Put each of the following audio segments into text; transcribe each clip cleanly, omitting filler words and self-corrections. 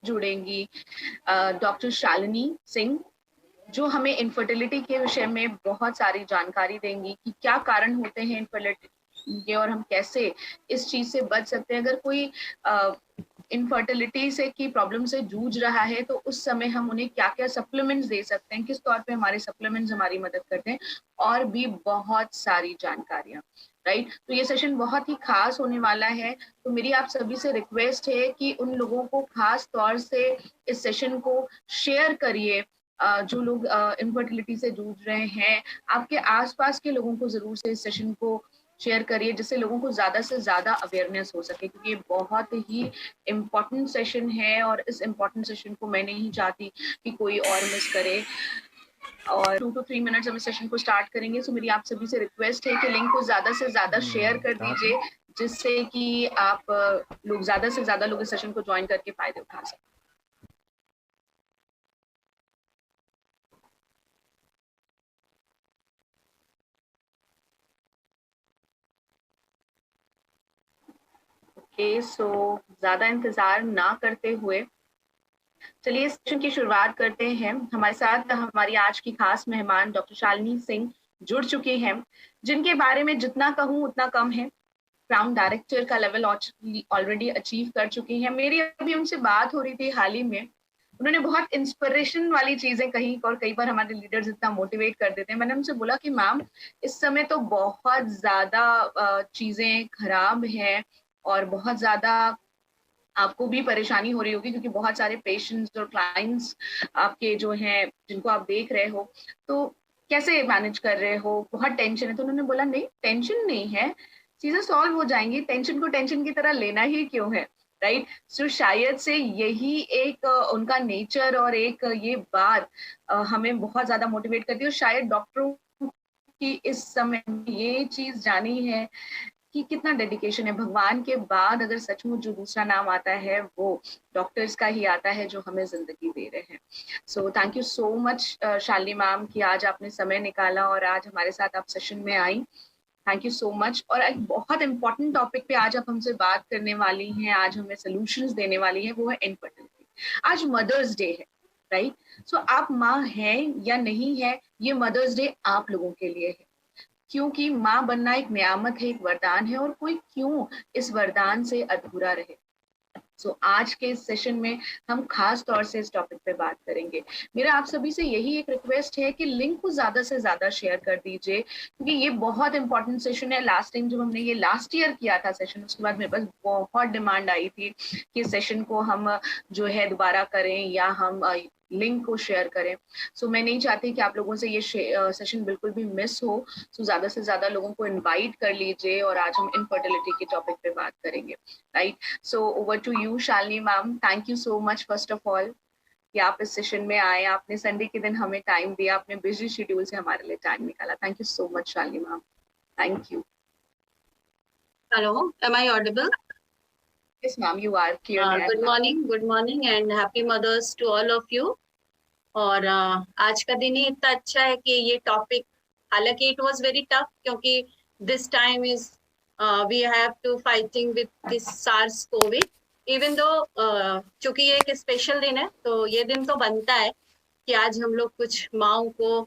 जुड़ेंगी doctor Shalini Singh, जो हमें infertility के विषय में बहुत सारी जानकारी देंगी कि क्या कारण होते हैं इनफर्टिलिटी के और हम कैसे इस चीज से बच सकते हैं। अगर कोई इनफर्टिलिटी से की प्रॉब्लम से जूझ रहा है तो उस समय हम उन्हें क्या क्या सप्लीमेंट्स दे सकते हैं, किस तौर पे हमारे सप्लीमेंट्स हमारी मदद करते हैं, और भी बहुत सारी जानकारियां। राइट, तो ये सेशन बहुत ही खास होने वाला है। तो मेरी आप सभी से रिक्वेस्ट है कि उन लोगों को खास तौर से इस सेशन को शेयर करिए जो लोग इनफर्टिलिटी से जूझ रहे हैं। आपके आसपास के लोगों को जरूर से इस सेशन को शेयर करिए, जिससे लोगों को ज्यादा से ज्यादा अवेयरनेस हो सके, क्योंकि ये बहुत ही इम्पोर्टेंट सेशन है और इस इम्पोर्टेंट सेशन को मैं नहीं चाहती कि कोई और मिस करे। और 2 to 3 मिनट्स हम इस सेशन को स्टार्ट करेंगे। सो मेरी आप सभी से रिक्वेस्ट है कि लिंक को ज्यादा से ज्यादा शेयर कर दीजिए, जिससे कि आप लोग ज्यादा से ज्यादा लोग इस सेशन को ज्वाइन करके फायदे उठा सकें। ओके, सो ज्यादा इंतजार ना करते हुए चलिए सेशन की शुरुआत करते हैं। हमारे साथ हमारी आज की खास मेहमान डॉक्टर शालिनी सिंह जुड़ चुके हैं, जिनके बारे में जितना कहूँ उतना कम है। क्राउन डायरेक्टर का लेवल ऑलरेडी अचीव कर चुकी हैं। मेरी अभी उनसे बात हो रही थी हाल ही में, उन्होंने बहुत इंस्पिरेशन वाली चीजें कही, और कई बार हमारे लीडर्स इतना मोटिवेट कर देते हैं। मैंने उनसे बोला कि मैम, इस समय तो बहुत ज्यादा चीजें खराब हैं और बहुत ज्यादा आपको भी परेशानी हो रही होगी, क्योंकि बहुत सारे पेशेंट्स और क्लाइंट्स आपके जो हैं जिनको आप देख रहे हो, तो कैसे मैनेज कर रहे हो, बहुत टेंशन है। तो उन्होंने बोला नहीं, टेंशन नहीं है, चीजें सॉल्व हो जाएंगी, टेंशन को टेंशन की तरह लेना ही क्यों है। राइट, सो शायद से यही एक उनका नेचर और एक ये बात हमें बहुत ज्यादा मोटिवेट करती है। और शायद डॉक्टरों की इस समय ये चीज जानी है कि कितना डेडिकेशन है। भगवान के बाद अगर सचमुच जो दूसरा नाम आता है वो डॉक्टर्स का ही आता है, जो हमें जिंदगी दे रहे हैं। So thank you so much Shalini ma'am कि आज आपने समय निकाला और आज हमारे साथ आप सेशन में आई। Thank you so much. और एक बहुत इंपॉर्टेंट टॉपिक पे आज आप हमसे बात करने वाली हैं, आज हमें सोल्यूशंस देने वाली हैं, वो है इनफर्टिलिटी। आज मदर्स डे है, राइट। सो आप माँ हैं या नहीं है, ये मदर्स डे आप लोगों के लिए है, क्योंकि माँ बनना एक नियामत है, एक वरदान है, और कोई क्यों इस वरदान से अधूरा रहे। आज के इस सेशन में हम खास तौर से इस टॉपिक पे बात करेंगे। मेरा आप सभी से यही एक रिक्वेस्ट है कि लिंक को ज्यादा से ज्यादा शेयर कर दीजिए, क्योंकि ये बहुत इंपॉर्टेंट सेशन है। लास्ट टाइम जब हमने ये लास्ट ईयर किया था सेशन, उसके बाद मेरे पास बहुत डिमांड आई थी कि सेशन को हम जो है दोबारा करें या हम लिंक को शेयर करें। मैं नहीं चाहती कि आप लोगों से ये सेशन बिल्कुल भी मिस हो। ज्यादा से ज्यादा लोगों को इनवाइट कर लीजिए और आज हम इनफर्टिलिटी के टॉपिक पे बात करेंगे। Right, so over to you Shalini ma'am. Thank you so much first of all कि आप इस सेशन में आए, आपने संडे के दिन हमें टाइम दिया, अपने बिजी शेड्यूल से हमारे लिए टाइम निकाला। Thank you so much Shalini ma'am, thank you. Hello, am I audible? Yes ma'am, you are clearly। good morning and happy mothers to all of you। और आज का दिन ही इतना अच्छा है कि ये टॉपिक, हालांकि इट वाज वेरी टफ, क्योंकि this time is we have to fighting with this SARS COVID. Even though चूंकि ये एक स्पेशल दिन है, तो ये दिन तो बनता है कि आज हम लोग कुछ माँओं को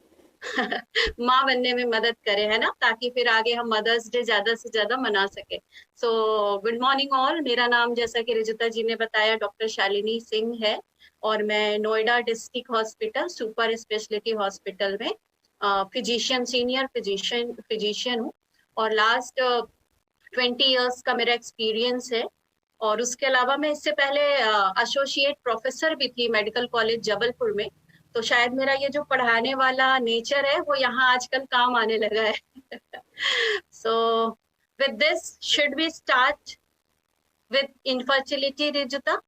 माँ बनने में मदद करें, है ना, ताकि फिर आगे हम मदर्स डे ज्यादा से ज्यादा मना सके। So good morning all. मेरा नाम, जैसा कि रिजिता जी ने बताया, डॉक्टर शालिनी सिंह है और मैं Noida district hospital super speciality hospital में फिजिशियन, सीनियर फिजिशियन हूँ। और लास्ट 20 इयर्स का मेरा एक्सपीरियंस है। और उसके अलावा मैं इससे पहले एसोसिएट प्रोफेसर भी थी मेडिकल कॉलेज जबलपुर में। तो शायद मेरा ये जो पढ़ाने वाला नेचर है वो यहाँ आजकल काम आने लगा है। So with this should we start with infertility. Rujuta,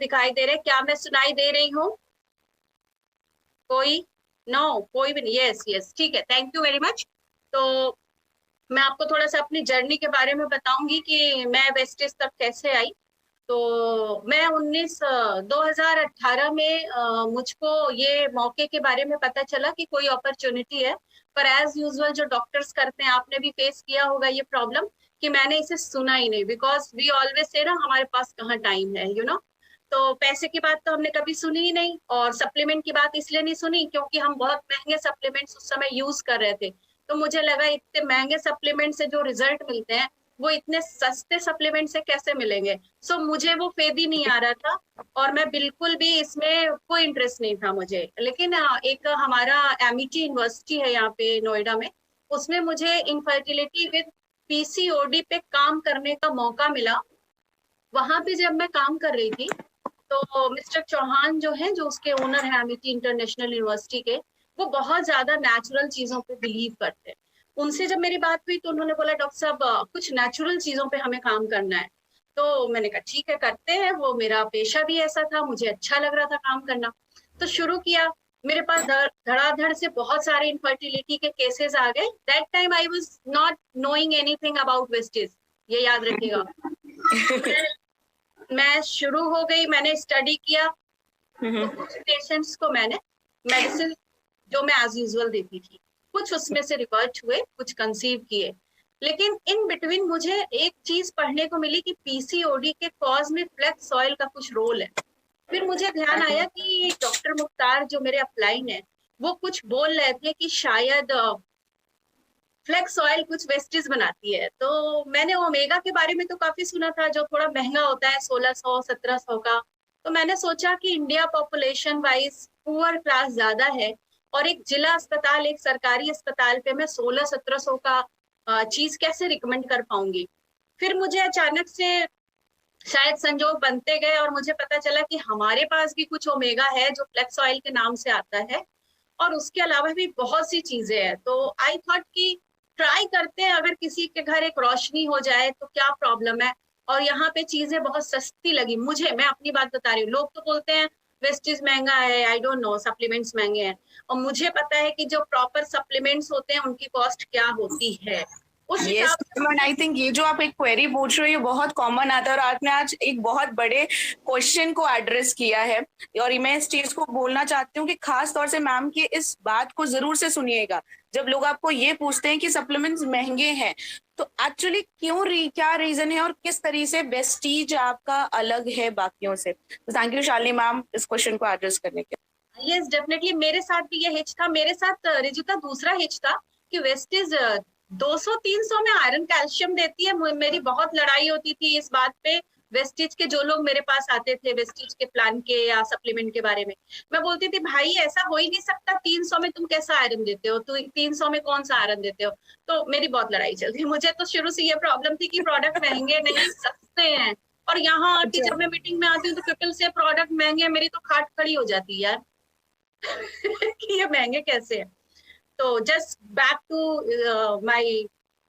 दिखाई दे रहे, क्या मैं सुनाई दे रही हूँ? कोई? नो, कोई भी नहीं। यस यस, ठीक है, थैंक यू वेरी मच। तो मैं आपको थोड़ा सा अपनी जर्नी के बारे में बताऊंगी कि मैं वेस्टेज तक कैसे आई। तो मैं 2018 में मुझको ये मौके के बारे में पता चला कि कोई अपॉर्चुनिटी है। पर एज यूजुअल जो डॉक्टर्स करते हैं, आपने भी फेस किया होगा ये प्रॉब्लम, कि मैंने इसे सुना ही नहीं, बिकॉज वी ऑलवेज से ना, हमारे पास कहाँ टाइम है, यू नो। तो पैसे की बात तो हमने कभी सुनी ही नहीं, और सप्लीमेंट की बात इसलिए नहीं सुनी क्योंकि हम बहुत महंगे सप्लीमेंट्स उस समय यूज कर रहे थे। तो मुझे लगा इतने महंगे सप्लीमेंट से जो रिजल्ट मिलते हैं वो इतने सस्ते सप्लीमेंट से कैसे मिलेंगे। सो मुझे वो फेद ही नहीं आ रहा था, और मैं बिल्कुल भी इसमें कोई इंटरेस्ट नहीं था मुझे। लेकिन एक हमारा एमिटी यूनिवर्सिटी है यहाँ पे नोएडा में, उसमें मुझे इनफर्टिलिटी विद पीसीओडी पे काम करने का मौका मिला। वहां पे जब मैं काम कर रही थी तो मिस्टर चौहान जो है, जो उसके ओनर है अमिटी इंटरनेशनल यूनिवर्सिटी के, वो बहुत ज्यादा नेचुरल चीजों पे बिलीव करते हैं। उनसे जब मेरी बात हुई तो उन्होंने बोला डॉक्टर साहब कुछ नेचुरल चीजों पे हमें काम करना है। तो मैंने कहा ठीक है करते हैं, वो मेरा पेशा भी ऐसा था, मुझे अच्छा लग रहा था काम करना। तो शुरू किया। मेरे पास धड़ाधड़ से बहुत सारे इनफर्टिलिटी के केसेस आ गए। That time I was not knowing anything about wastage, ये याद रखिएगा। मैं शुरू हो गई, मैंने स्टडी किया। तो कुछ पेशेंट्स को मैंने मेडिसिन जो मैं एज यूजुअल देती थी, कुछ उसमें से रिवर्ट हुए, कुछ कंसीव किए। लेकिन इन बिटवीन मुझे एक चीज पढ़ने को मिली कि पीसीओडी के कॉज में फ्लेक्स ऑयल का कुछ रोल है। फिर मुझे ध्यान आया कि डॉक्टर मुख्तार जो मेरे अपलाइन है, वो कुछ बोल रहे थे कि शायद फ्लेक्स ऑयल कुछ वेस्टेज बनाती है। तो मैंने ओमेगा के बारे में तो काफी सुना था, जो थोड़ा महंगा होता है 1600-1700 का। तो मैंने सोचा कि India population wise poor class ज्यादा है, और एक जिला अस्पताल, एक सरकारी अस्पताल पे मैं 1600-1700 का चीज कैसे रिकमेंड कर पाऊंगी। फिर मुझे अचानक से शायद संजोग बनते गए और मुझे पता चला कि हमारे पास भी कुछ ओमेगा है जो फ्लेक्स ऑयल के नाम से आता है, और उसके अलावा भी बहुत सी चीजें हैं। तो आई थॉट कि ट्राई करते हैं, अगर किसी के घर एक रोशनी हो जाए तो क्या प्रॉब्लम है। और यहाँ पे चीजें बहुत सस्ती लगी मुझे, मैं अपनी बात बता रही हूँ। लोग तो बोलते हैं वेस्टेज महंगा है, आई डोंट नो, सप्लीमेंट्स महंगे हैं, और मुझे पता है कि जो प्रॉपर सप्लीमेंट्स होते हैं उनकी कॉस्ट क्या होती है उस हिसाब से। आई थिंक ये जो आप एक क्वेरी पूछ रहे हो ये बहुत कॉमन आता है, और आपने आज एक बहुत बड़े क्वेश्चन को एड्रेस किया है। और मैं इस चीज को बोलना चाहती हूँ कि खास तौर से मैम की इस बात को जरूर से सुनिएगा। जब लोग आपको ये पूछते हैं कि सप्लीमेंट्स महंगे हैं, तो एक्चुअली क्या रीजन है और किस तरीके से वेस्टीज आपका अलग है बाकियों से। तो थैंक यू शालिनी मैम इस क्वेश्चन को एड्रेस करने के लिए। यस डेफिनेटली, मेरे साथ भी ये हिच था। मेरे साथ रिजुता दूसरा हिच था कि वेस्टेज 200-300 में आयरन कैल्शियम देती है। मेरी बहुत लड़ाई होती थी इस बात पे। वेस्टेज के जो लोग मेरे पास आते थे वेस्टेज के प्लान के या सप्लीमेंट के बारे में, मैं बोलती थी भाई ऐसा हो ही नहीं सकता, 300 में तुम कैसा आयरन देते हो, तो 300 में कौन सा आयरन देते हो। तो मेरी बहुत लड़ाई चलती। मुझे तो शुरू से ये प्रॉब्लम थी कि प्रोडक्ट महंगे नहीं, सस्ते हैं। और यहाँ आके जब मैं मीटिंग में आती हूँ तो पीपल से प्रोडक्ट महंगे, मेरी तो खाट खड़ी हो जाती है यार कि ये महंगे कैसे है। तो just back to my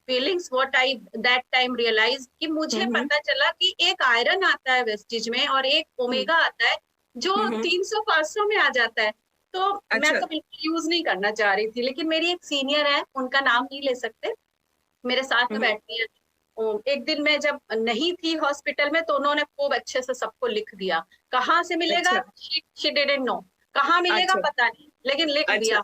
feelings, what I that time realized कि मुझे पता चला कि एक आयरन आता है वेस्टेज में और एक ओमेगा आता है जो 300-500 में आ जाता है। तो मैं तो बिल्कुल यूज नहीं करना चाह रही थी। लेकिन मेरी एक सीनियर है, उनका नाम नहीं ले सकते, मेरे साथ में बैठती है। एक दिन मैं जब नहीं थी हॉस्पिटल में तो उन्होंने खूब अच्छे से सबको लिख दिया, कहाँ से मिलेगा she didn't know, कहाँ मिलेगा पता नहीं, लेकिन लिख दिया।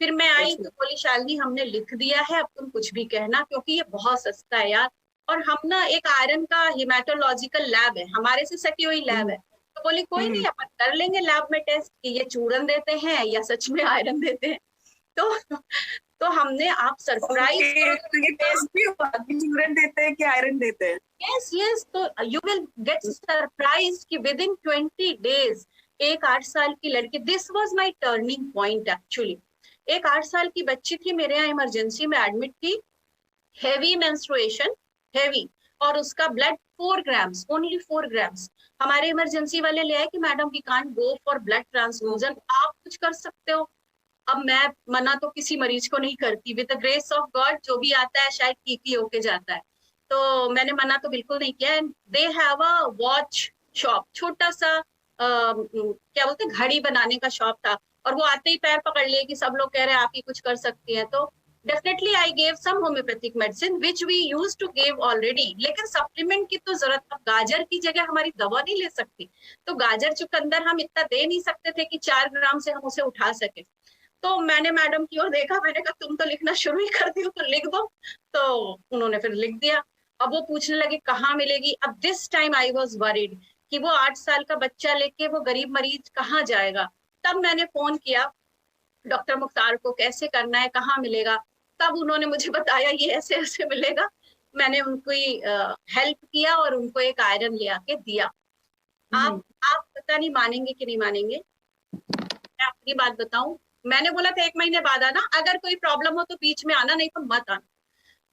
फिर मैं आई तो बोली शालिनी हमने लिख दिया है, अब तुम कुछ भी कहना, क्योंकि ये बहुत सस्ता है यार। और हम ना एक आयरन का हिमेटोलॉजिकल लैब है, हमारे से सटी हुई लैब है। तो बोली कोई नहीं, अपन कर लेंगे लैब में टेस्ट कि ये चूरन देते हैं या सच में आयरन देते हैं। तो हमने, आप सरप्राइज चूरन देते हैं कि आयरन देते हैं। यस, तो यू विल गेट सरप्राइज कि विद इन 20 days एक 8 साल की लड़की, this was my turning point actually. एक 8 साल की बच्ची थी, मेरे यहाँ इमरजेंसी में एडमिट थी, हेवी मेंस्ट्रुएशन, हेवी, और उसका ब्लड 4 ग्राम्स, ओनली 4 ग्राम्स। हमारे इमरजेंसी वाले ले आए कि madam we can't go for blood transfusion, आप कुछ कर सकते हो। अब मैं मना तो किसी मरीज को नहीं करती, with the grace of God जो भी आता है शायद ठीक ही होके जाता है। तो मैंने मना तो बिल्कुल नहीं किया। And they have a watch shop, छोटा सा क्या बोलते हैं, घड़ी बनाने का शॉप था, और वो आते ही पैर पकड़ लिए कि सब लोग कह रहे हैं आप ही कुछ कर सकती हैं। तो definitely I gave some homeopathic medicine which we use to give already. लेकिन सप्लीमेंट की तो जरूरत, अब गाजर की जगह हमारी दवा नहीं ले सकती, तो गाजर चुकंदर हम इतना दे नहीं सकते थे कि 4 ग्राम से हम उसे उठा सके। तो मैंने मैडम की ओर देखा, मैंने कहा तुम तो लिखना शुरू ही कर दियो, तो लिख दो। तो उन्होंने फिर लिख दिया। अब वो पूछने लगे कहाँ मिलेगी। अब this time I was worried कि वो 8 साल का बच्चा लेके वो गरीब मरीज कहाँ जाएगा। तब मैंने फोन किया डॉक्टर मुख्तार को, कैसे करना है, कहाँ मिलेगा। तब उन्होंने मुझे बताया ये ऐसे ऐसे मिलेगा। मैंने उनको हेल्प किया और उनको एक आयरन ले आके दिया। आप पता नहीं मानेंगे कि नहीं मानेंगे, मैं अपनी बात बताऊं, मैंने बोला था 1 महीने बाद आना, अगर कोई प्रॉब्लम हो तो बीच में आना, नहीं तो मत आना।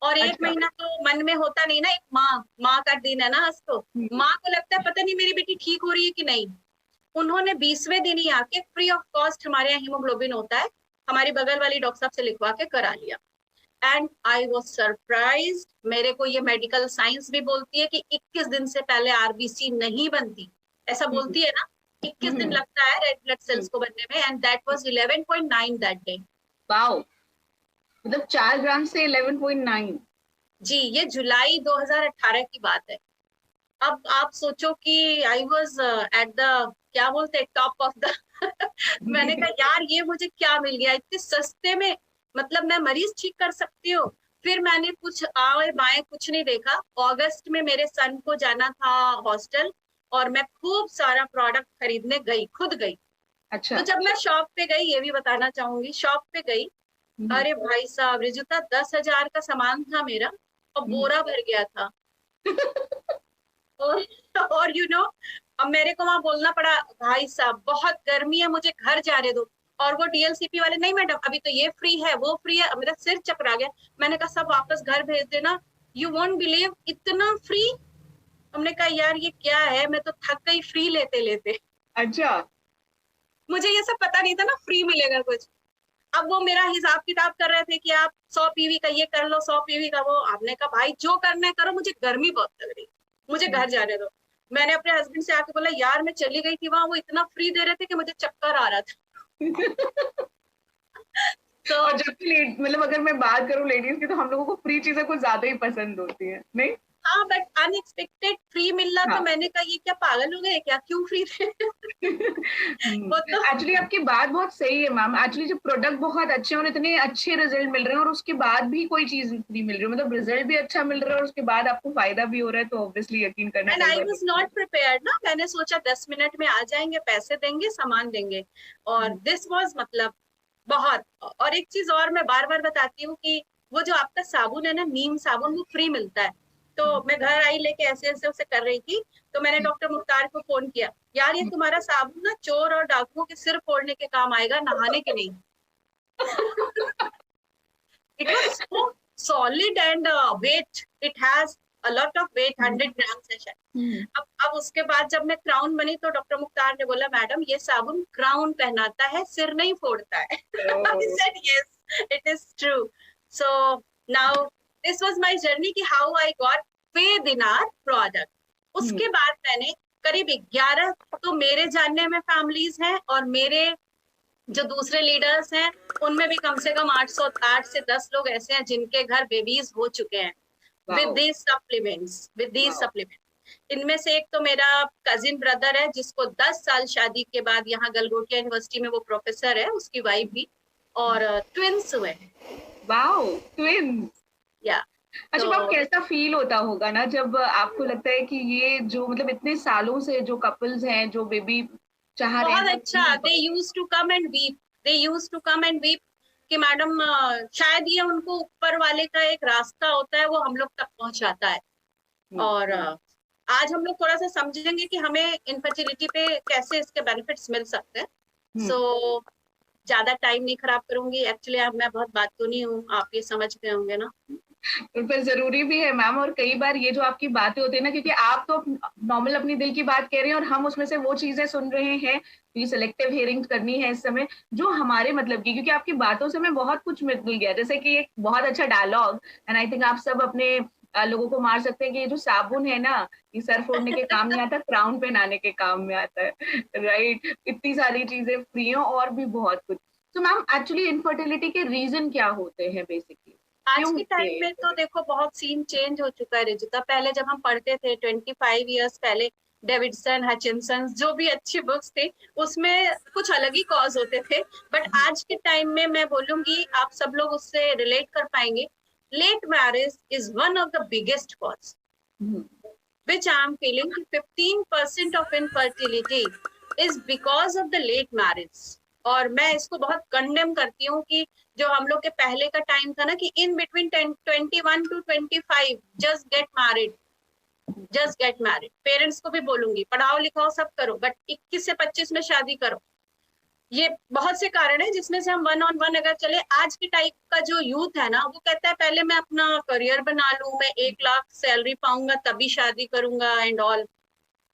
और 1 अच्छा। महीना तो मन में होता नहीं ना, एक माँ का दिन है ना, आज तो माँ को लगता है पता नहीं मेरी बेटी ठीक हो रही है कि नहीं। उन्होंने 20वें दिन ही आके फ्री ऑफ कॉस्ट, हमारे यहाँ हीमोग्लोबिन होता है, हमारी बगल वाली डॉक्टर साहब से लिखवा के करा लिया। And I was surprise. मेरे को ये मेडिकल साइंस भी बोलती है कि 21 दिन से पहले आरबीसी नहीं बनती, ऐसा बोलती है ना, 21 दिन लगता है रेड ब्लड सेल्स को बनने में। And that was 11.9 that day. Wow, मतलब 4 ग्राम से 11.9। जी, ये जुलाई 2018 की बात है। अब आप सोचो कि आई वॉज एट द, क्या बोलते हैं, टॉप ऑफ द मैंने कहा यार ये मुझे क्या मिल गया इतने सस्ते में, मतलब मैं मरीज ठीक कर सकती हूँ। फिर मैंने कुछ आए बाएं कुछ नहीं देखा। अगस्त में मेरे सन को जाना था हॉस्टल, और मैं खूब सारा प्रोडक्ट खरीदने गई, खुद गई। अच्छा। तो जब मैं शॉप पे गई, ये भी बताना चाहूंगी, शॉप पे गई, अरे भाई साहब रिजुता 10,000 का सामान था मेरा और बोरा भर गया था। और यू नो, अब मेरे को वहां बोलना पड़ा, भाई साहब बहुत गर्मी है, मुझे घर जाने दो। और वो डीएलसीपी वाले, नहीं मैडम अभी तो ये फ्री है वो फ्री है। मेरा सिर चकरा गया। मैंने कहा सब वापस घर भेज देना। यू वोंट बिलीव, इतना फ्री। हमने कहा यार ये क्या है, मैं तो थक गई फ्री लेते लेते। अच्छा। मुझे ये सब पता नहीं था ना फ्री मिलेगा कुछ। अब वो मेरा हिसाब किताब कर रहे थे कि आप 100 पीवी का ये कर लो, 100 पीवी का वो। आपने कहा भाई जो करना है करो, मुझे गर्मी बहुत लग रही, मुझे घर जाने दो। मैंने अपने हस्बैंड से आके बोला यार मैं चली गई थी वहां, वो इतना फ्री दे रहे थे कि मुझे चक्कर आ रहा था। तो और जबकि मतलब अगर मैं बात करूं लेडीज की, तो हम लोगों को फ्री चीजें कुछ ज्यादा ही पसंद होती है, नहीं? हाँ, बट अनएक्सपेक्टेड फ्री मिलना, हाँ। तो मैंने कहा ये क्या पागल हो गए क्या, क्यों फ्री थे। वो तो एक्चुअली आपकी बात बहुत सही है मैम। एक्चुअली जब प्रोडक्ट बहुत अच्छे और इतने अच्छे रिजल्ट मिल रहे हैं, और उसके बाद भी कोई चीज फ्री मिल रही है, मतलब रिजल्ट भी अच्छा मिल रहा है और उसके बाद आपको फायदा भी हो रहा है, तो ऑब्वियसली यकीन करना एंड आई चाहिए। वाज नॉट प्रिपेयर्ड ना, मैंने सोचा 10 मिनट में आ जाएंगे, पैसे देंगे, सामान देंगे। और दिस वाज मतलब बहुत। और एक चीज और मैं बार बार बताती हूँ कि वो जो आपका साबुन है ना, नीम साबुन, वो फ्री मिलता है। तो मैं घर आई लेके ऐसे ऐसे उसे कर रही थी, तो मैंने डॉक्टर मुख्तार को फोन किया, यार ये तुम्हारा साबुन ना चोर और डाकुओं के सिर फोड़ने के काम आएगा, नहाने के नहीं। It was so solid and weight. It has a lot of weight, 100 grams है शायद। अब उसके बाद जब मैं क्राउन बनी, तो डॉक्टर मुख्तार ने बोला मैडम ये साबुन क्राउन पहनाता है, सिर नहीं फोड़ता है। I said yes, it is true. So now this was my journey कि how I got paid in our product. उसके बाद मैंने करीब 11, तो मेरे जानने में फैमिलीज हैं, और मेरे जो दूसरे लीडर्स हैं उनमें भी कम से कम 8 से 10 लोग ऐसे हैं जिनके घर बेबीज हो चुके हैं विद दीज सप्लीमेंट्स। इनमें से एक तो मेरा कजिन ब्रदर है, जिसको 10 साल शादी के बाद यहाँ गलगोटिया यूनिवर्सिटी में वो प्रोफेसर है, उसकी वाइफ भी, और ट्विंस हुए हैं। Wow, twins. या अच्छा, तो आप कैसा फील होता होगा ना जब आपको लगता है कि ये जो मतलब इतने सालों से जो कपल्स हैं जो बेबी चाह रहे हैं, बहुत अच्छा। They used to come and weep कि मैडम शायद ये उनको ऊपर वाले का एक रास्ता होता है, वो हम लोग तक पहुंचाता है। और आज हम लोग थोड़ा सा समझेंगे कि हमें इनफर्टिलिटी पे कैसे इसके बेनिफिट्स मिल सकते हैं। सो ज्यादा टाइम नहीं खराब करूंगी। एक्चुअली अब मैं बहुत बात तो नहीं हूँ, आप ये समझ गए होंगे ना। पर जरूरी भी है मैम। और कई बार ये जो आपकी बातें होती है ना, क्योंकि आप तो नॉर्मल अपनी दिल की बात कह रहे हैं और हम उसमें से वो चीजें सुन रहे हैं, क्योंकि सिलेक्टिव हियरिंग करनी है इस समय, जो हमारे मतलब की, क्योंकि आपकी बातों से हमें बहुत कुछ मिल गया। जैसे कि एक बहुत अच्छा डायलॉग, एंड आई थिंक आप सब अपने लोगों को मार सकते हैं कि ये जो साबुन है ना, ये सर फोड़ने के काम नहीं आता, क्राउन पहनाने के काम में आता है, राइट? इतनी सारी चीजें फ्री हैं और भी बहुत कुछ। तो मैम एक्चुअली इनफर्टिलिटी के रीजन क्या होते हैं बेसिकली? आज के टाइम में तो देखो बहुत सीन चेंज हो चुका है रिजुता। पहले जब हम पढ़ते थे 25 इयर्स पहले, डेविडसन, हचिंसन, जो भी अच्छी बुक्स थे, उसमें कुछ अलग ही कॉज होते थे। बट आज के टाइम में मैं बोलूंगी, आप सब लोग उससे रिलेट कर पाएंगे, late marriage is one of the biggest cause. which I am feeling 15% of infertility is because of the late marriage. और मैं इसको बहुत कंडेम करती हूँ कि जो हम लोग के पहले का टाइम था ना कि in between 21 to 25 just get married. Parents को भी बोलूंगी पढ़ाओ लिखाओ सब करो, बट 21 से 25 में शादी करो. ये बहुत से कारण है जिसमें से हम 1 on 1 अगर चले, आज के टाइप का जो यूथ है ना वो कहता है पहले मैं अपना करियर बना लूं, मैं 1 लाख सैलरी पाऊंगा तभी शादी करूंगा एंड ऑल.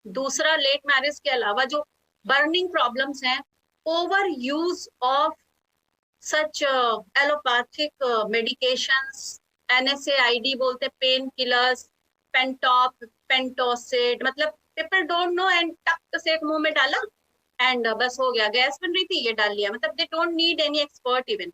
दूसरा, लेट मैरिज के अलावा जो बर्निंग प्रॉब्लम्स हैं, over use of such allopathic medications, NSAID बोलते, पेन किलर्स, पेंटॉप, पेंटोसिड, मतलब पीपल डोंट नो एंड टक से एक मुंह में डाला एंड बस हो गया. गैस बन रही थी ये डाल लिया, मतलब they don't need any expert even.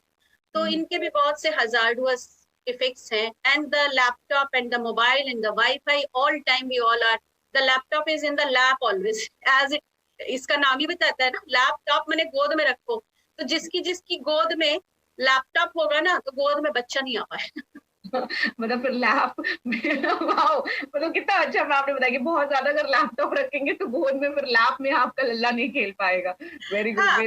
तो इनके भी बहुत से हजार्डुअस इफेक्ट्स हैं. And the laptop and the mobile and the WiFi, all time we all are, the laptop is in the lap always, as it इसका नाम ही बताता है ना, लैपटॉप मैंने गोद में रखो. तो जिसकी गोद में लैपटॉप होगा ना तो गोद में बच्चा नहीं आ पाए. मतलब फिर लैप वाओ, मतलब कितना अच्छा आपने बताया कि बहुत ज्यादा अगर लैपटॉप रखेंगे तो गोद में फिर लैप में आपका लल्ला नहीं खेल पाएगा. Very good. हाँ,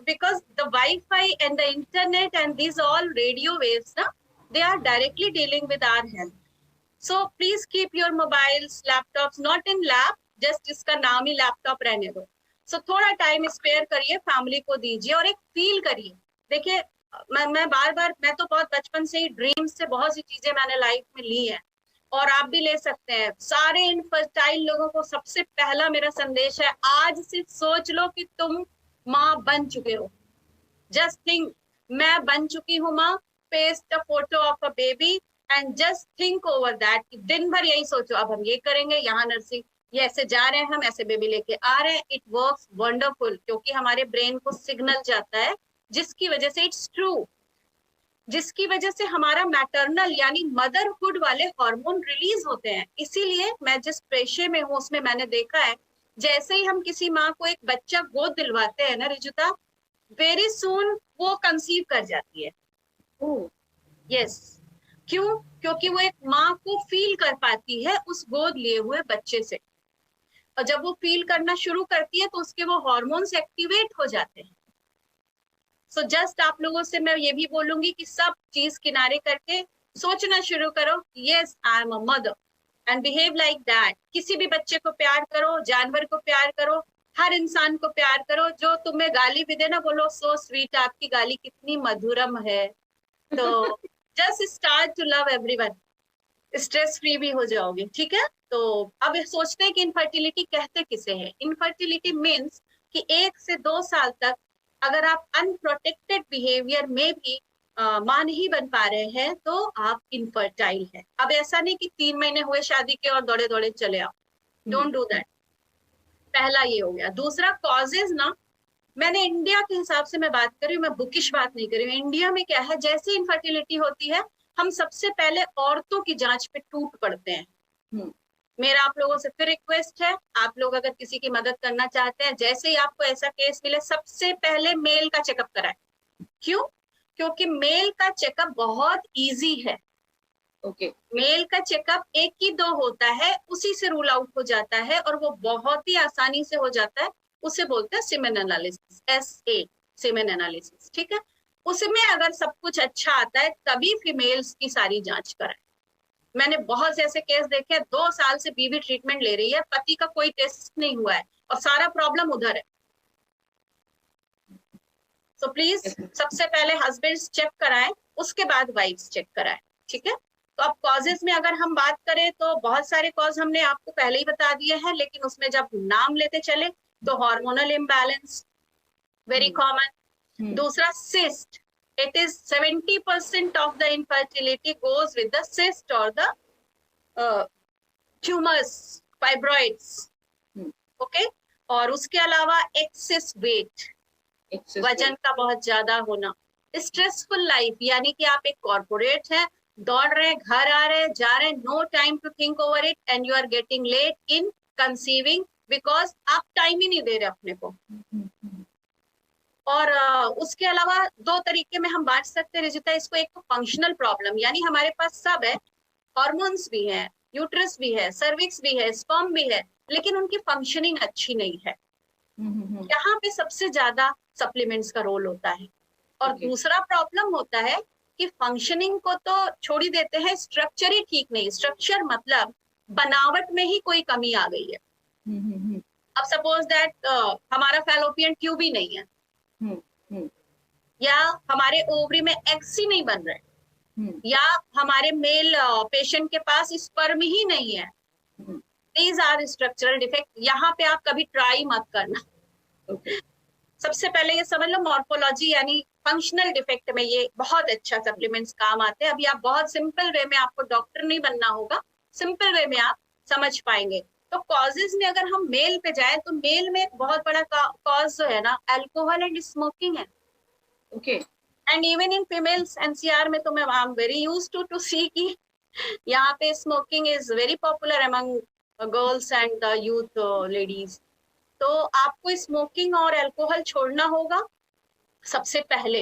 because the Wi-Fi and the internet and these all radio waves, na, they are directly dealing with our health. So please keep your mobiles, laptops not in lap, just इसका नाम ही laptop रहने दो. So थोड़ा time spare करिए, family को दीजिए और एक फील करिए. देखिए मैं बार मैं तो बहुत बचपन से ही ड्रीम्स से बहुत सी चीजें मैंने लाइफ में ली है और आप भी ले सकते हैं. सारे इनफर्टाइल लोगों को सबसे पहला मेरा संदेश है, आज सिर्फ सोच लो कि तुम माँ बन चुके हो. जस्ट थिंक, मैं बन चुकी हूँ माँ. Paste a photo of a baby and just think over that. दिन भर यही सोचो, अब हम ये करेंगे, यहाँ नर्सिंग, ये ऐसे जा रहे हैं, हम ऐसे बेबी लेके आ रहे हैं. इट वर्क्स वंडरफुल, क्योंकि हमारे ब्रेन को सिग्नल जाता है जिसकी वजह से, इट्स ट्रू, जिसकी वजह से हमारा मैटरनल यानी मदरहुड वाले हार्मोन रिलीज होते हैं. इसीलिए मैं जिस पेशे में हूँ उसमें मैंने देखा है, जैसे ही हम किसी माँ को एक बच्चा गोद दिलवाते हैं ना रिजुता, वेरी सून वो कंसीव कर जाती है. यस. क्यों? क्योंकि वो एक माँ को फील कर पाती है उस गोद लिए हुए बच्चे से, और जब वो फील करना शुरू करती है तो उसके वो हार्मोन्स एक्टिवेट हो जाते हैं. सो जस्ट आप लोगों से मैं ये भी बोलूंगी कि सब चीज किनारे करके सोचना शुरू करो, yes I am a mother and behave like that. किसी भी बच्चे को प्यार करो, जानवर को प्यार करो, हर इंसान को प्यार करो. जो तुम्हें गाली भी देना, बोलो सो स्वीट, आपकी गाली कितनी मधुरम है. तो just start to love everyone, stress free भी हो जाओगे. ठीक है. तो अब सोचते हैं कि इनफर्टिलिटी कहते किसे है. इनफर्टिलिटी मीन्स कि 1 से 2 साल तक अगर आप अनप्रोटेक्टेड बिहेवियर में भी मां नहीं बन पा रहे हैं तो आप इनफर्टाइल है. अब ऐसा नहीं कि 3 महीने हुए शादी के और दौड़े दौड़े चले आओ. Don't do that. पहला ये हो गया. दूसरा, कॉजेज ना, मैंने इंडिया के हिसाब से मैं बात कर रही हूँ, मैं बुकिश बात नहीं कर रही हूँ. इंडिया में क्या है, जैसे इनफर्टिलिटी होती है हम सबसे पहले औरतों की जांच पे टूट पड़ते हैं. मेरा आप लोगों से फिर रिक्वेस्ट है, आप लोग अगर किसी की मदद करना चाहते हैं, जैसे ही आपको ऐसा केस मिले, सबसे पहले मेल का चेकअप कराएं. क्यों? क्योंकि मेल का चेकअप बहुत इजी है. ओके. मेल का चेकअप 1 ही 2 होता है, उसी से रूल आउट हो जाता है और वो बहुत ही आसानी से हो जाता है. उसे बोलते हैं semen analysis, SA, semen analysis. ठीक है. उसमें अगर सब कुछ अच्छा आता है तभी फीमेल्स की सारी जांच कराएं. मैंने बहुत से ऐसे केस देखे, 2 साल से बीवी ट्रीटमेंट ले रही है, पति का कोई टेस्ट नहीं हुआ है और सारा प्रॉब्लम उधर है. सो प्लीज सबसे पहले हस्बैंड्स चेक कराएं, उसके बाद वाइफ्स चेक कराएं. ठीक है. तो अब कॉजेज में अगर हम बात करें तो बहुत सारे कॉज हमने आपको पहले ही बता दिए हैं, लेकिन उसमें जब नाम लेते चले तो हार्मोनल इम्बैलेंस वेरी कॉमन. दूसरा, cyst. It is 70% of the infertility goes with the cyst or the tumors, fibroids. Okay? और उसके अलावा excess weight, वजन का बहुत ज्यादा होना. स्ट्रेसफुल लाइफ, यानी कि आप एक कॉर्पोरेट है, दौड़ रहे, घर आ रहे, जा रहे, no time to think over it and you are getting late in conceiving because आप टाइम ही नहीं दे रहे अपने को. और उसके अलावा 2 तरीके में हम बांट सकते हैं रिजिता इसको. एक तो फंक्शनल प्रॉब्लम, यानी हमारे पास सब है, हार्मोन्स भी हैं, यूट्रस भी है, सर्विक्स भी है, स्पर्म भी है, लेकिन उनकी फंक्शनिंग अच्छी नहीं है। यहाँ पे सबसे ज्यादा सप्लीमेंट्स का रोल होता है। और दूसरा प्रॉब्लम होता है कि फंक्शनिंग को तो छोड़ ही देते हैं, स्ट्रक्चर ही ठीक नहीं। स्ट्रक्चर मतलब बनावट में ही कोई कमी आ गई है। अब सपोज दैट हमारा फैलोपियन ट्यूब ही नहीं है, या हमारे ओवरी में एग्स ही नहीं बन रहे, या हमारे मेल पेशेंट के पास स्पर्म ही नहीं है, दीज आर स्ट्रक्चरल डिफेक्ट। यहाँ पे आप कभी ट्राई मत करना। सबसे पहले ये समझ लो, मॉर्फोलॉजी यानी फंक्शनल डिफेक्ट में ये बहुत अच्छा सप्लीमेंट्स काम आते हैं। अभी आप बहुत सिंपल वे में, आपको डॉक्टर नहीं बनना होगा, सिंपल वे में आप समझ पाएंगे। तो कॉजेज में अगर हम मेल पे जाए तो मेल में एक बहुत बड़ा कॉज जो है ना, अल्कोहल एंड स्मोकिंग है। Okay. And even in females NCR में तो मैं I am very used to see कि यहाँ पे smoking is very popular among girls and the youth ladies. तो आपको स्मोकिंग और अल्कोहल छोड़ना होगा सबसे पहले,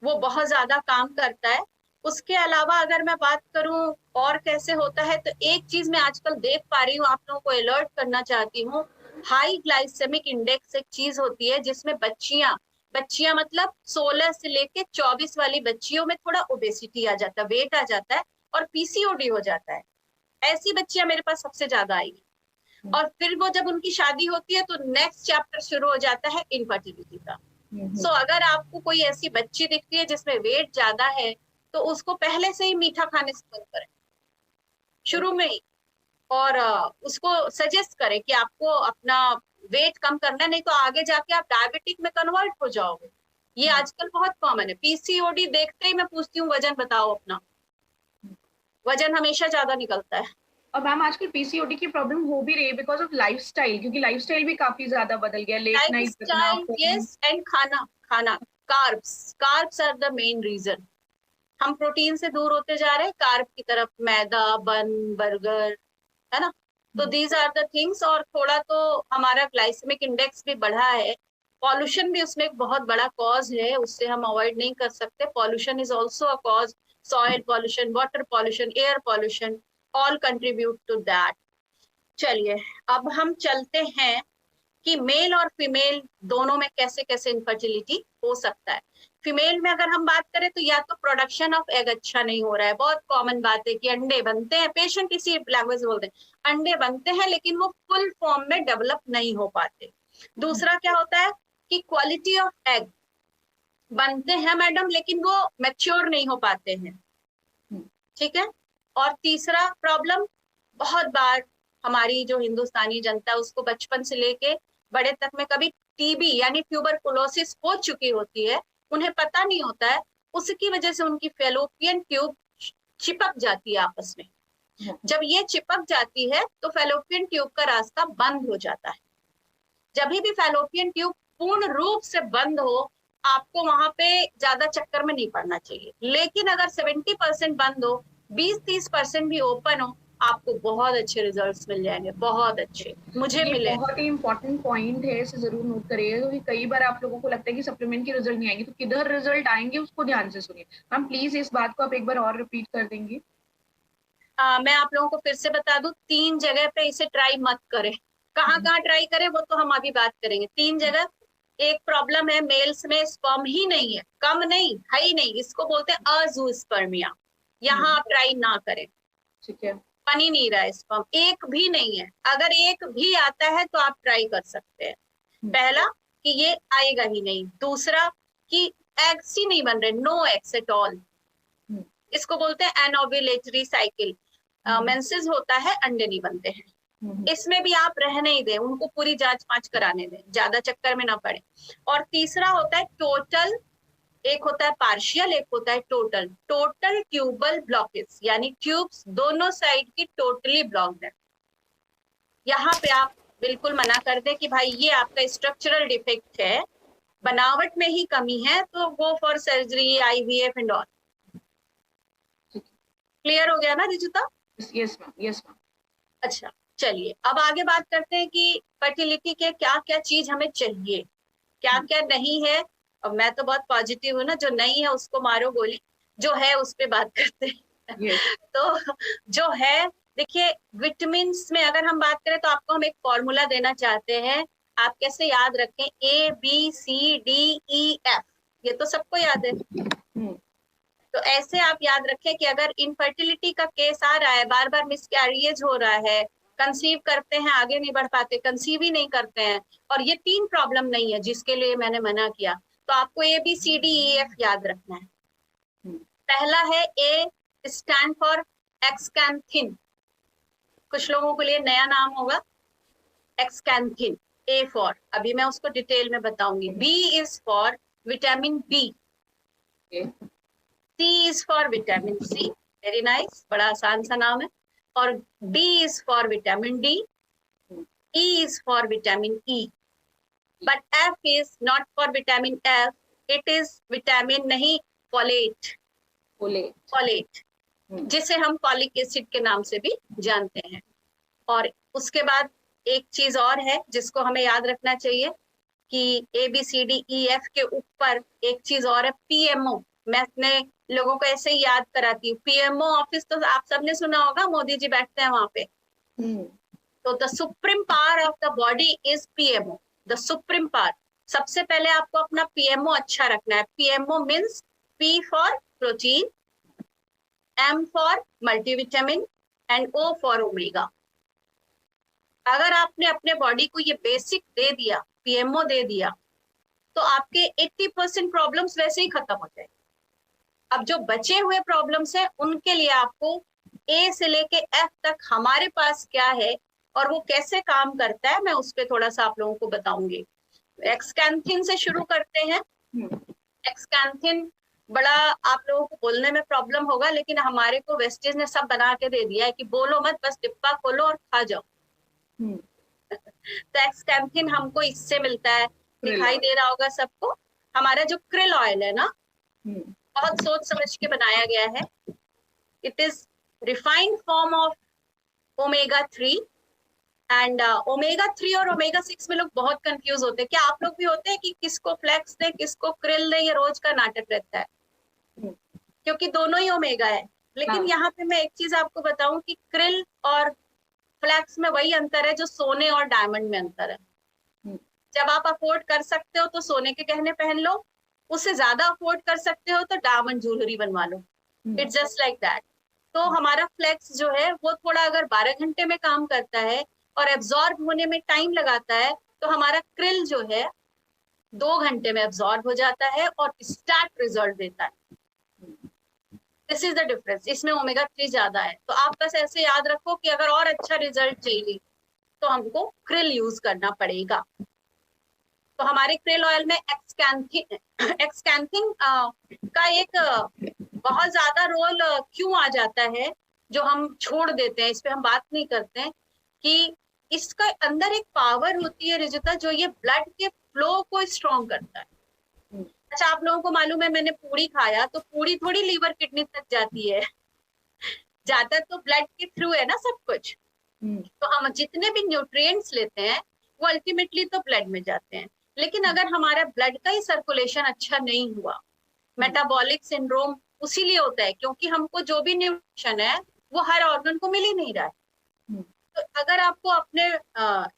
वो बहुत ज्यादा काम करता है। उसके अलावा अगर मैं बात करूं और कैसे होता है, तो एक चीज मैं आजकल देख पा रही हूँ, आप लोगों को अलर्ट करना चाहती हूँ। हाई ग्लाइसेमिक इंडेक्स एक चीज होती है जिसमें बच्चियां मतलब 16 से लेके 24 वाली बच्चियों में थोड़ा ओबेसिटी आ जाता है, वेट आ जाता है और पीसीओडी हो जाता है। ऐसी बच्चियां मेरे पास सबसे ज्यादा आएगी। और फिर वो जब उनकी शादी होती है तो नेक्स्ट चैप्टर शुरू हो जाता है इनफर्टिलिटी का। सो अगर आपको कोई ऐसी बच्ची दिखती है जिसमें वेट ज्यादा है, तो उसको पहले से ही मीठा खाने से बंद करें शुरू में ही, और उसको सजेस्ट करें कि आपको अपना वेट कम करना है, नहीं तो आगे जाके आप डायबिटिक में कन्वर्ट हो जाओगे। ये आजकल बहुत कॉमन है। पीसीओडी देखते ही मैं पूछती हूँ वजन बताओ अपना, वजन हमेशा ज्यादा निकलता है। और मैम आजकल पीसीओडी की प्रॉब्लम हो भी रही है बिकॉज ऑफ लाइफस्टाइल, क्योंकि लाइफस्टाइल भी काफी ज्यादा बदल गया, लेट नाइट। यस, एंड खाना carbs are the main reason. हम प्रोटीन से दूर होते जा रहे हैं, कार्ब की तरफ, मैदा, बन, बर्गर, है ना। तो दीज आर द थिंग्स। और थोड़ा तो हमारा ग्लाइसेमिक इंडेक्स भी बढ़ा है। पॉल्यूशन भी उसमें एक बहुत बड़ा कॉज है, उससे हम अवॉइड नहीं कर सकते। Pollution is also a cause, soil pollution, water pollution, air pollution, all contribute to that. चलिए अब हम चलते हैं कि मेल और फीमेल दोनों में कैसे कैसे इनफर्टिलिटी हो सकता है। फीमेल में अगर हम बात करें तो या तो प्रोडक्शन ऑफ एग अच्छा नहीं हो रहा है। बहुत कॉमन बात है कि अंडे बनते हैं, पेशेंट इसी लैंग्वेज बोलते हैं, अंडे बनते हैं लेकिन वो फुल फॉर्म में डेवलप नहीं हो पाते। दूसरा क्या होता है कि क्वालिटी ऑफ एग बनते हैं मैडम, लेकिन वो मैच्योर नहीं हो पाते हैं, ठीक है। और तीसरा प्रॉब्लम, बहुत बार हमारी जो हिंदुस्तानी जनता है उसको बचपन से लेके बड़े तक में कभी टीबी यानी ट्यूबरकुलोसिस हो चुकी होती है, उन्हें पता नहीं होता है, उसकी वजह से उनकी फैलोपियन ट्यूब चिपक जाती है आपस में। जब ये चिपक जाती है तो फैलोपियन ट्यूब का रास्ता बंद हो जाता है। जब भी फैलोपियन ट्यूब पूर्ण रूप से बंद हो, आपको वहां पे ज्यादा चक्कर में नहीं पड़ना चाहिए। लेकिन अगर 70% बंद हो, 20-30% भी ओपन हो, आपको बहुत अच्छे रिजल्ट्स मिल जाएंगे, बहुत अच्छे। मुझे मिले। बहुत ही इंपॉर्टेंट पॉइंट है, इसे जरूर नोट करिएगा, क्योंकि कई बार आप लोगों को लगता है कि सप्लीमेंट की रिजल्ट नहीं आएंगे, तो किधर रिजल्ट आएंगे उसको ध्यान से सुनिए। मैम प्लीज इस बात को आप एक बार और रिपीट कर देंगे। मैं आप लोगों को फिर से बता दूं, 3 जगह पे इसे ट्राई मत करें। कहाँ ट्राई करें वो तो हम अभी बात करेंगे। 3 जगह। एक प्रॉब्लम है मेल्स में स्पर्म ही नहीं है, कम नहीं, है ही नहीं, इसको बोलते हैं अजूस्पर्मिया। यहाँ आप ट्राई ना करें, ठीक है। बन ही नहीं रहा है स्पर्म, एक भी नहीं है। अगर एक भी आता है तो आप ट्राई कर सकते हैं। पहला कि ये आएगा ही नहीं। दूसरा कि एग्स ही नहीं बन रहे, नो एग्स एट ऑल, इसको बोलते हैं एनोव्यूलेटरी साइकिल। मेंसेस होता है, अंडे नहीं बनते हैं। इसमें भी आप रहने ही दें, उनको पूरी जांच पांच कराने दें, ज्यादा चक्कर में ना पड़े। और तीसरा होता है टोटल, एक होता है पार्शियल, एक होता है टोटल। टोटल ट्यूबल ब्लॉकेज यानी ट्यूब्स दोनों साइड की टोटली ब्लॉक्ड है। यहाँ पे आप बिल्कुल मना कर दे कि भाई ये आपका स्ट्रक्चरल डिफेक्ट है, बनावट में ही कमी है, तो go for surgery, IVF and all. Clear हो गया ना Rujuta? Yes ma'am, yes ma'am. अच्छा चलिए अब आगे बात करते हैं कि फर्टिलिटी के क्या क्या चीज हमें चाहिए, क्या क्या नहीं है। अब मैं तो बहुत पॉजिटिव हूँ ना, जो नहीं है उसको मारो गोली, जो है उस पर बात करते हैं। yes. तो जो है, देखिए विटामिन में अगर हम बात करें तो आपको हम एक फॉर्मूला देना चाहते हैं, आप कैसे याद रखें, ABCDEF, ये तो सबको याद है। तो ऐसे आप याद रखें कि अगर इनफर्टिलिटी का केस आ रहा है, बार बार मिसकैरिएज हो रहा है, कंसीव करते हैं आगे नहीं बढ़ पाते, कंसीव ही नहीं करते हैं, और ये 3 प्रॉब्लम नहीं है जिसके लिए मैंने मना किया, तो आपको ABCDEF याद रखना है। पहला है A स्टैंड फॉर एक्सकैंथिन, कुछ लोगों के लिए नया नाम होगा एक्सकैंथिन, A फॉर, अभी मैं उसको डिटेल में बताऊंगी। B is for vitamin B, C is for vitamin C, very nice, बड़ा आसान सा नाम है, और D is for vitamin D, E is for vitamin E, but F is not for vitamin F, it is vitamin नहीं, folate, folate, जिसे हम folic acid के नाम से भी जानते हैं। और उसके बाद एक चीज और है जिसको हमें याद रखना चाहिए कि ABCDEF के ऊपर एक चीज और है, PMO। मैं अपने लोगों को ऐसे ही याद कराती हूँ, PMO ऑफिस तो आप सबने सुना होगा, मोदी जी बैठते हैं वहां पे। तो the supreme power of the body is PMO, the supreme power. सबसे पहले आपको अपना PMO अच्छा रखना है। PMO means P for protein, M for multivitamin and O for omega. अगर आपने अपने बॉडी को ये बेसिक दे दिया, PMO दे दिया, तो आपके 80% प्रॉब्लम्स वैसे ही खत्म हो जाएंगे। अब जो बचे हुए प्रॉब्लम्स हैं उनके लिए आपको A से लेके F तक हमारे पास क्या है और वो कैसे काम करता है, मैं उस पर थोड़ा सा आप लोगों को बताऊंगी। एक्सकैंथिन से शुरू करते हैं। एक्सकैंथिन बड़ा आप लोगों को बोलने में प्रॉब्लम होगा, लेकिन हमारे को वेस्टेज ने सब बना के दे दिया है कि बोलो मत, बस डिब्बा खोलो और खा जाओ। तो एक्सकैंथिन हमको इससे मिलता है, दिखाई दे रहा होगा सबको, हमारा जो क्रिल ऑयल है ना, बहुत सोच समझ के बनाया गया है। It is refined form of omega 3 and omega 3 और ओमेगा 6 में लोग बहुत कंफ्यूज होते हैं। क्या आप लोग भी होते हैं कि किसको फ्लेक्स दे किसको क्रिल दे, ये रोज का नाटक रहता है, क्योंकि दोनों ही ओमेगा है। लेकिन यहाँ पे मैं एक चीज आपको बताऊं कि क्रिल और फ्लैक्स में वही अंतर है जो सोने और डायमंड में अंतर है। जब आप अफोर्ड कर सकते हो तो सोने के गहने पहन लो, उससे ज्यादा अफोर्ड कर सकते हो तो डायमंड ज्वेलरी बनवा लो। It's just like that. तो हमारा फ्लैक्स जो है वो थोड़ा अगर 12 घंटे में काम करता है और एब्जॉर्ब होने में टाइम लगाता है, तो हमारा क्रिल जो है 2 घंटे में एब्जॉर्ब हो जाता है और स्टार्ट रिजल्ट देता है। दिस इज द डिफरेंस, इसमें ओमेगा 3 ज्यादा है। तो आप बस ऐसे याद रखो कि अगर और अच्छा रिजल्ट चाहिए तो हमको क्रिल यूज करना पड़ेगा। तो हमारे क्रिल ऑयल में एक्सकैंथिन का एक बहुत ज्यादा रोल क्यों आ जाता है जो हम छोड़ देते हैं, इस पे हम बात नहीं करते हैं, कि इसका अंदर एक पावर होती है रिजिता, जो ये ब्लड के फ्लो को स्ट्रॉन्ग करता है। अच्छा, आप लोगों को मालूम है, मैंने पूरी खाया तो पूरी थोड़ी लीवर किडनी तक जाती है, जाता तो ब्लड के थ्रू है ना सब कुछ। तो हम जितने भी न्यूट्रिएंट्स लेते हैं वो अल्टीमेटली तो ब्लड में जाते हैं। लेकिन अगर हमारा ब्लड का ही सर्कुलेशन अच्छा नहीं हुआ, मेटाबॉलिक सिंड्रोम उसीलिए होता है क्योंकि हमको जो भी न्यूट्रिशन है वो हर ऑर्गन को मिल ही नहीं रहा है। तो अगर आपको अपने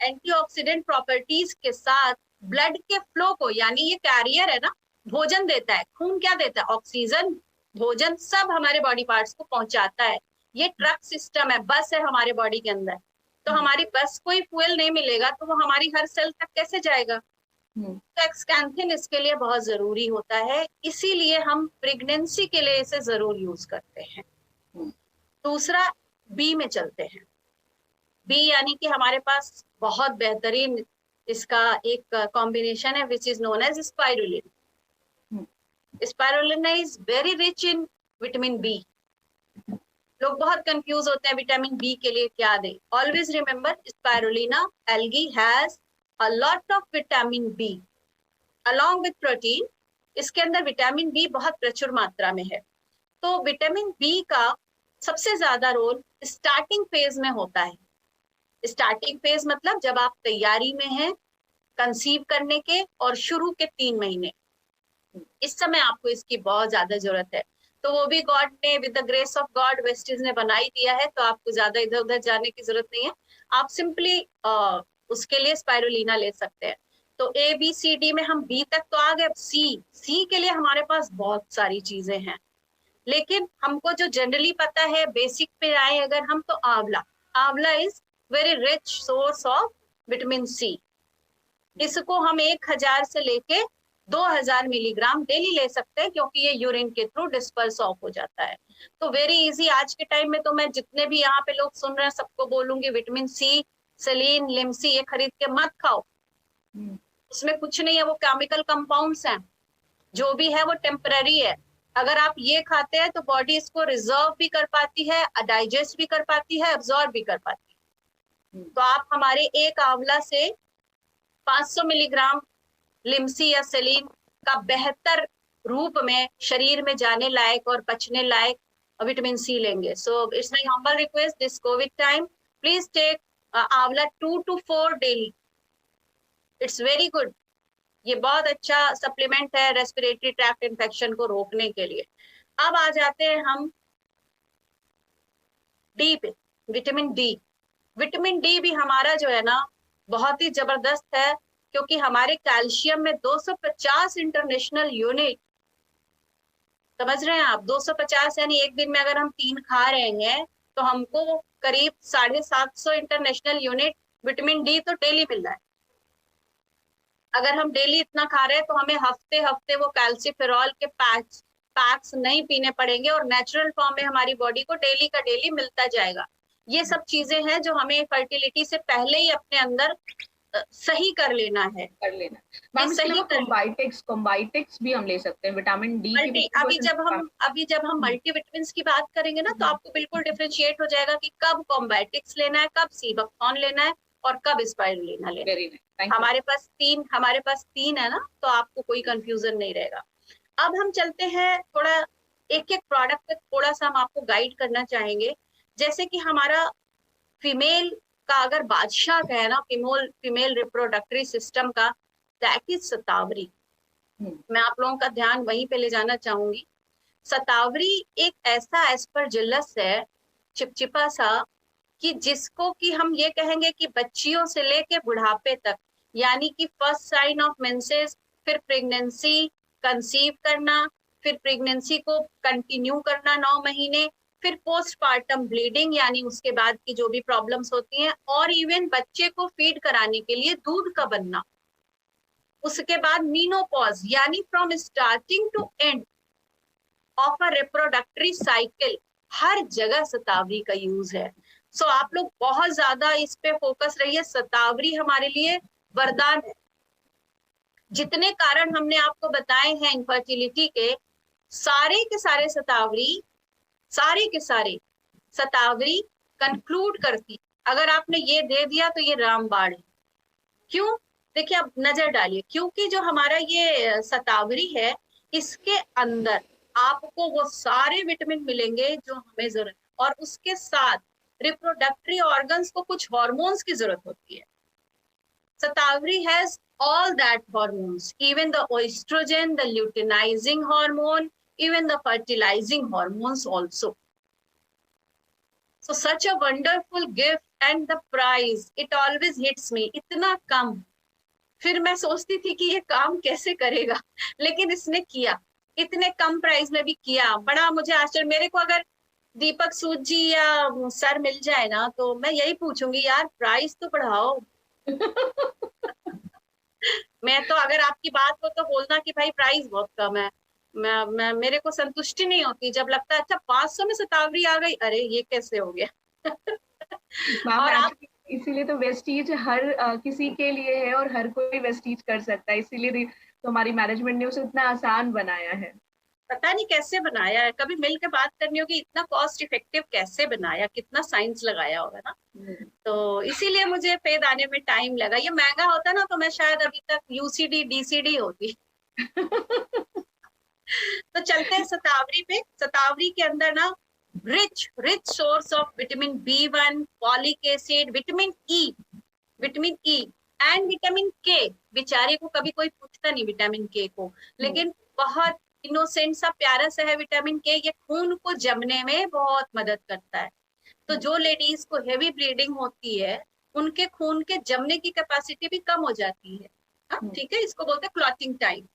एंटीऑक्सीडेंट प्रॉपर्टीज के साथ ब्लड के फ्लो को, यानी ये कैरियर है ना, भोजन देता है, खून क्या देता है, ऑक्सीजन, भोजन सब हमारे बॉडी पार्ट्स को पहुंचाता है। ये ट्रक सिस्टम है, बस है हमारे बॉडी के अंदर। तो हमारी बस को ही फ्यूल नहीं मिलेगा तो वो हमारी हर सेल तक कैसे जाएगा। तो एक्सकैंथिन इसके लिए बहुत जरूरी होता है, इसीलिए हम प्रेगनेंसी के लिए इसे जरूर यूज करते हैं। दूसरा बी में चलते हैं। बी यानी कि हमारे पास बहुत बेहतरीन इसका एक कॉम्बिनेशन है which is known as spirulin. Spirulin is very rich in vitamin B. लोग बहुत कंफ्यूज होते हैं विटामिन बी के लिए क्या दे। Always remember, spirulina algae has a lot of vitamin B along with protein। इसके अंदर विटामिन बी बहुत प्रचुर मात्रा में है। तो विटामिन बी का सबसे ज्यादा रोल स्टार्टिंग फेज में होता है। स्टार्टिंग फेज मतलब जब आप तैयारी में हैं कंसीव करने के, और शुरू के 3 महीने, इस समय आपको इसकी बहुत ज्यादा जरूरत है। तो वो भी गॉड ने with the grace of God Vestige ने बना ही दिया है, तो आपको ज्यादा इधर उधर जाने की जरूरत नहीं है। आप सिंपली उसके लिए स्पाइरुलिना ले सकते हैं। तो ए बी सी डी में हम बी तक तो आ गए, अब सी के लिए हमारे पास बहुत सारी चीजें हैं, लेकिन हमको जो जनरली पता है बेसिक पे आए अगर हम, तो amla, amla is very rich source of vitamin C. इसको हम 1000 से लेके 2000 मिलीग्राम डेली ले सकते हैं, क्योंकि ये यूरिन के थ्रू डिस्पर्स ऑफ हो जाता है। तो वेरी इजी। आज के टाइम में तो मैं जितने भी यहाँ पे लोग सुन रहे हैं सबको बोलूंगी, विटामिन सी, सेलिन, लिम्सी ये खरीद के मत खाओ, उसमें कुछ नहीं है, वो केमिकल कंपाउंड्स हैं, जो भी है वो टेम्पररी है। अगर आप ये खाते हैं तो बॉडी इसको रिजर्व भी कर पाती है, डाइजेस्ट भी कर पाती है, एब्जॉर्ब भी कर पाती है। तो आप हमारे एक आंवला से 500 मिलीग्राम लिम्सी या सेलिन का बेहतर रूप में शरीर में जाने लायक और पचने लायक विटामिन सी लेंगे। So it's my humble request this COVID time, please take amla 2 to 4 daily. It's very good. ये बहुत अच्छा सप्लीमेंट है रेस्पिरेटरी ट्रैक्ट इन्फेक्शन को रोकने के लिए। अब आ जाते हैं हम डी पे, विटामिन डी। विटामिन डी भी हमारा जो है ना बहुत ही जबरदस्त है, क्योंकि हमारे कैल्शियम में 250 इंटरनेशनल यूनिट, समझ रहे हैं आप, 250 यानी एक दिन में अगर हम 3 खा रहे हैं तो हमको करीब 750 इंटरनेशनल यूनिट विटामिन डी तो डेली मिल रहा है। अगर हम डेली इतना खा रहे हैं तो हमें हफ्ते हफ्ते वो कैल्सीफेरॉल के पैक्स नहीं पीने पड़ेंगे, और नेचुरल फॉर्म में हमारी बॉडी को डेली का डेली मिलता जाएगा। ये सब चीजें हैं जो हमें फर्टिलिटी से पहले ही अपने अंदर सही कर लेना है, कर लेना। मैम सही कॉम्बाइटिक्स भी हम ले सकते हैं विटामिन डी की। अभी जब हम मल्टीविटामिन्स की बात करेंगे ना, तो आपको बिल्कुल डिफरेंशिएट हो जाएगा कि कब कॉम्बाइटिक्स लेना है, कब सीबकथॉर्न लेना है और कब स्पाइरुलिना लेना है। हमारे पास तीन है ना, तो आपको कोई कंफ्यूजन नहीं रहेगा। अब हम चलते हैं थोड़ा एक एक प्रोडक्ट पे थोड़ा सा हम आपको गाइड करना चाहेंगे। जैसे कि हमारा फीमेल का अगर बादशाह का है ना, फीमेल रिप्रोडक्टरी सिस्टम का, दैट इज शतावरी। मैं आप लोगों का ध्यान वहीं पे ले जाना चाहूंगी। शतावरी एक ऐसा एस्परजिलस है, चिपचिपा सा, कि जिसको कि हम ये कहेंगे कि बच्चियों से लेके बुढ़ापे तक, यानी कि फर्स्ट साइन ऑफ मेंसेस, फिर प्रेगनेंसी, कंसीव करना, फिर प्रेगनेंसी को कंटिन्यू करना 9 महीने, फिर पोस्टपार्टम ब्लीडिंग यानी उसके बाद की जो भी प्रॉब्लम्स होती हैं, और इवन बच्चे को फीड कराने के लिए दूध का बनना, उसके बाद मीनोपॉज यानी from starting to end of a reproductory cycle, हर जगह शतावरी का यूज है। सो आप लोग बहुत ज्यादा इस पे फोकस रहिए। शतावरी हमारे लिए वरदान है। जितने कारण हमने आपको बताए हैं इनफर्टिलिटी के सारे शतावरी कंक्लूड करती। अगर आपने ये दे दिया तो ये रामबाण है। क्यों? देखिए आप नजर डालिए, क्योंकि जो हमारा ये शतावरी है, इसके अंदर आपको वो सारे विटामिन मिलेंगे जो हमें जरूरत है, और उसके साथ रिप्रोडक्टरी ऑर्गन्स को कुछ हार्मोन्स की जरूरत होती है। शतावरी has all that hormones, even the estrogen, the luteinizing hormone, even the fertilizing hormones also. So such a wonderful gift, and the price, it always hits me, इतना कम। फिर मैं सोचती थी कि ये काम कैसे करेगा, लेकिन इसने किया, इतने कम प्राइस में भी किया। बड़ा मुझे आश्चर्य। मेरे को अगर दीपक सूद जी या सर मिल जाए ना, तो मैं यही पूछूंगी, यार प्राइस तो बढ़ाओ। मैं तो अगर आपकी बात हो तो बोलना कि भाई प्राइस बहुत कम है। मैं मेरे को संतुष्टि नहीं होती जब लगता है अच्छा 500 में शतावरी आ गई, अरे ये कैसे हो गया। और आप इसीलिए तो वेस्टीज हर किसी के लिए है और हर कोई वेस्टीज कर सकता है, इसीलिए तो हमारी मैनेजमेंट ने उसे इतना आसान बनाया है। पता नहीं कैसे बनाया है, कभी मिल के बात करनी होगी, इतना कॉस्ट इफेक्टिव कैसे बनाया, कितना साइंस लगाया होगा ना। तो इसीलिए मुझे फेद आने में टाइम लगा। ये महंगा होता ना तो मैं शायद अभी तक यूसीडी डीसीडी होती। तो चलते हैं शतावरी पे। शतावरी के अंदर ना rich source of vitamin B1, folic acid, vitamin E and vitamin के। बेचारे को कभी कोई पूछता नहीं विटामिन के को, लेकिन बहुत इनोसेंट सा प्यारा सा है विटामिन के, ये खून को जमने में बहुत मदद करता है। तो जो लेडीज को हेवी ब्लीडिंग होती है उनके खून के जमने की कैपेसिटी भी कम हो जाती है। ठीक है, इसको बोलते हैं क्लॉटिंग टाइम।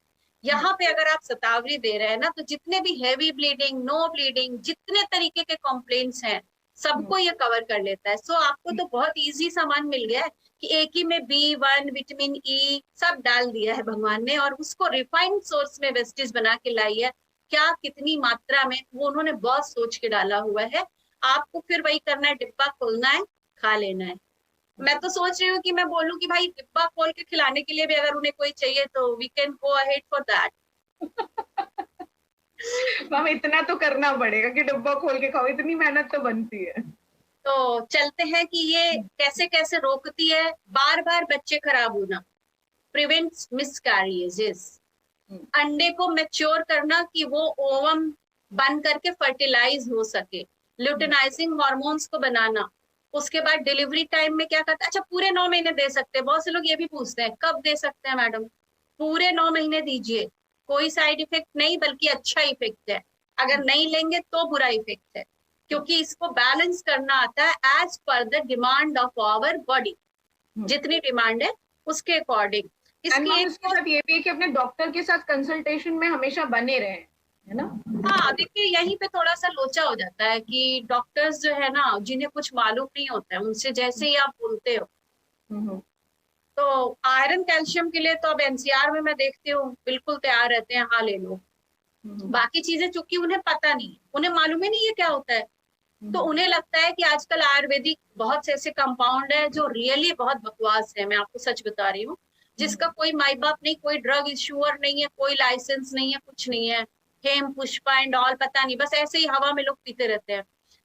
यहाँ पे अगर आप शतावरी दे रहे हैं ना, तो जितने भी हेवी ब्लीडिंग, नो ब्लीडिंग, जितने तरीके के कंप्लेंट्स हैं सबको ये कवर कर लेता है। सो आपको तो बहुत इजी सामान मिल गया है कि एक ही में B1, विटामिन ई सब डाल दिया है भगवान ने, और उसको रिफाइंड सोर्स में वेस्टेज बना के लाई है। क्या कितनी मात्रा में, वो उन्होंने बहुत सोच के डाला हुआ है। आपको फिर वही करना है, डिब्बा खोलना है, खा लेना है। मैं तो सोच रही हूँ कि मैं बोलूँ कि भाई डिब्बा खोल के खिलाने के लिए भी अगर उन्हें कोई चाहिए तो we can go ahead for that. Ma'am इतना तो करना पड़ेगा कि डब्बा खोल के खाओ, इतनी मेहनत तो बनती है। तो चलते हैं कि ये कैसे कैसे रोकती है बार बार बच्चे खराब होना, प्रिवेंट्स मिसकैरेजेस, अंडे को मैच्योर करना कि वो ओवम बन करके फर्टिलाइज हो सके, ल्यूटेनाइजिंग हार्मोन्स को बनाना। उसके बाद डिलीवरी टाइम में क्या करता है, अच्छा पूरे 9 महीने दे सकते हैं। बहुत से लोग ये भी पूछते हैं कब दे सकते हैं मैडम, पूरे 9 महीने दीजिए, कोई साइड इफेक्ट नहीं बल्कि अच्छा इफेक्ट है। अगर नहीं लेंगे तो बुरा इफेक्ट है, क्योंकि इसको बैलेंस करना आता है as per the demand of our body. जितनी डिमांड है उसके अकॉर्डिंग। इसके साथ ये भी है कि अपने डॉक्टर के साथ कंसल्टेशन में हमेशा बने रहे, है ना। हाँ देखिए, यहीं पे थोड़ा सा लोचा हो जाता है कि डॉक्टर्स जो है ना, जिन्हें कुछ मालूम नहीं होता है, उनसे जैसे ही आप बोलते हो तो आयरन कैल्शियम के लिए तो अब एनसीआर में मैं देखती हूँ बिल्कुल तैयार रहते हैं, हाँ ले लो। बाकी चीजें चूंकि उन्हें पता नहीं है, उन्हें मालूम ही नहीं है क्या होता है, तो उन्हें लगता है कि आजकल आयुर्वेदिक बहुत से ऐसे कंपाउंड है जो रियली बहुत बकवास है। मैं आपको सच बता रही हूँ, जिसका कोई माई बाप नहीं, कोई ड्रग इश्यूअर नहीं है, कोई लाइसेंस नहीं है, कुछ नहीं है। हेम पुष्पा एंड ऑल पता नहीं, बस ऐसे ही हवा में लोग पीते रहते हैं।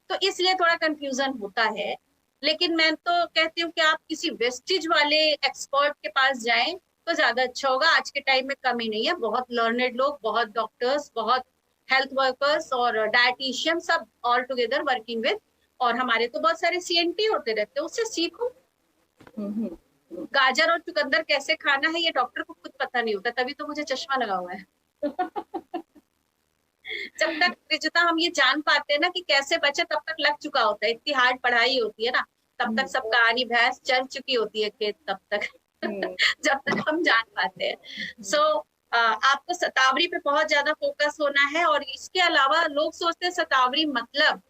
तो इसलिए थोड़ा कंफ्यूजन होता है। लेकिन मैं तो कहती हूँ कि आप किसी वेस्टेज वाले एक्सपर्ट के पास जाएं तो ज्यादा अच्छा होगा। आज के टाइम में कमी नहीं है, बहुत लर्नेड लोग, बहुत डॉक्टर्स, बहुत हेल्थ वर्कर्स और डायटिशियन सब ऑल टुगेदर वर्किंग विद। और हमारे तो बहुत सारे CNT होते रहते हैं, उससे सीखो। गाजर और चुकंदर कैसे खाना है ये डॉक्टर को खुद पता नहीं होता, तभी तो मुझे चश्मा लगा हुआ है। जब तक रिजुता हम ये जान पाते हैं ना कि कैसे बचे, तब तक लग चुका होता है। इतनी हार्ड पढ़ाई होती है ना, तब तक सब कहानी भैंस चल चुकी होती है खेत, तब तक जब तक हम जान पाते हैं। सो आपको शतावरी पे बहुत ज्यादा फोकस होना है। और इसके अलावा लोग सोचते हैं शतावरी मतलब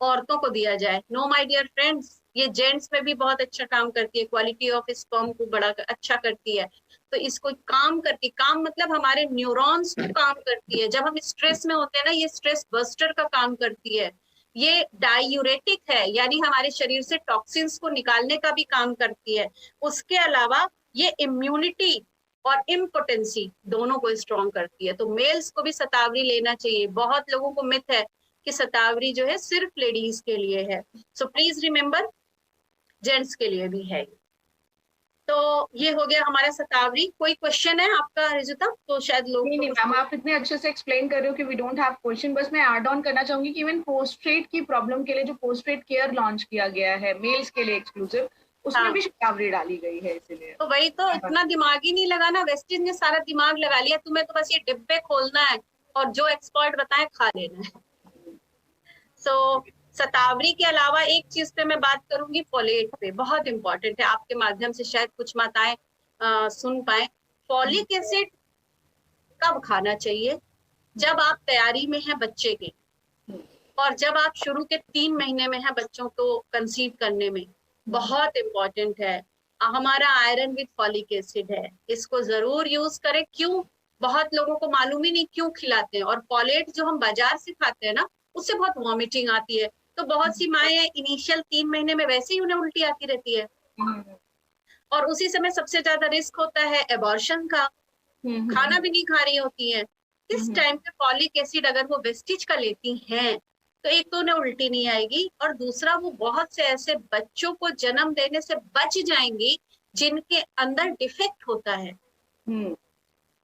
औरतों को दिया जाए। नो माय डियर फ्रेंड्स, ये जेंट्स में भी बहुत अच्छा काम करती है, क्वालिटी ऑफ स्पर्म को बड़ा अच्छा करती है। तो इसको काम करती, काम मतलब हमारे न्यूरॉन्स को काम करती है। जब हम स्ट्रेस में होते हैं ना, ये स्ट्रेस बस्टर का काम करती है। ये डायूरेटिक है, यानी हमारे शरीर से टॉक्सिन्स को निकालने का भी काम करती है। उसके अलावा ये इम्यूनिटी और इम्पोटेंसी दोनों को स्ट्रॉन्ग करती है। तो मेल्स को भी शतावरी लेना चाहिए। बहुत लोगों को मिथ है कि शतावरी जो है सिर्फ लेडीज के लिए है। सो प्लीज रिमेम्बर, जेंट्स के लिए भी है। तो ये हो गया हमारा शतावरी। कोई क्वेश्चन है आपका रिजुता? तो शायद लोग नहीं मैम, आप इतने अच्छे से एक्सप्लेन कर रहे हो कि वी डोंट हैव क्वेश्चन। बस मैं ऐड ऑन करना चाहूंगी कि इवन पोस्ट्रेट की प्रॉब्लम के लिए जो पोस्ट्रेट केयर लॉन्च किया गया है मेल्स के लिए एक्सक्लूसिव, उसमें भी शतावरी डाली गई है। इसीलिए तो वही तो, इतना दिमाग ही नहीं लगाना, वेस्टेज ने सारा दिमाग लगा लिया। तुम्हें तो बस ये डिब्बे खोलना है और जो एक्सपर्ट बताए खा लेना है। सो शतावरी के अलावा एक चीज पे मैं बात करूंगी, फोलेट पे, बहुत इंपॉर्टेंट है। आपके माध्यम से शायद कुछ माताएं सुन पाए। फॉलिक एसिड कब खाना चाहिए? जब आप तैयारी में हैं बच्चे के, और जब आप शुरू के 3 महीने में हैं बच्चों को कंसीव करने में, बहुत इंपॉर्टेंट है। हमारा आयरन विद फॉलिक एसिड है, इसको जरूर यूज करें। क्यों? बहुत लोगों को मालूम ही नहीं क्यों खिलाते हैं। और फॉलेट जो हम बाजार से खाते हैं ना, उससे बहुत वॉमिटिंग आती है। तो बहुत सी माएँ इनिशियल 3 महीने में वैसे ही उन्हें उल्टी आती रहती है, और उसी समय सबसे ज्यादा रिस्क होता है एबॉर्शन का। खाना भी नहीं खा रही होती है। इस टाइम पे फॉलिक एसिड अगर वो वेस्टेज का लेती हैं, तो एक तो उन्हें उल्टी नहीं आएगी, और दूसरा वो बहुत से ऐसे बच्चों को जन्म देने से बच जाएंगी जिनके अंदर डिफेक्ट होता है।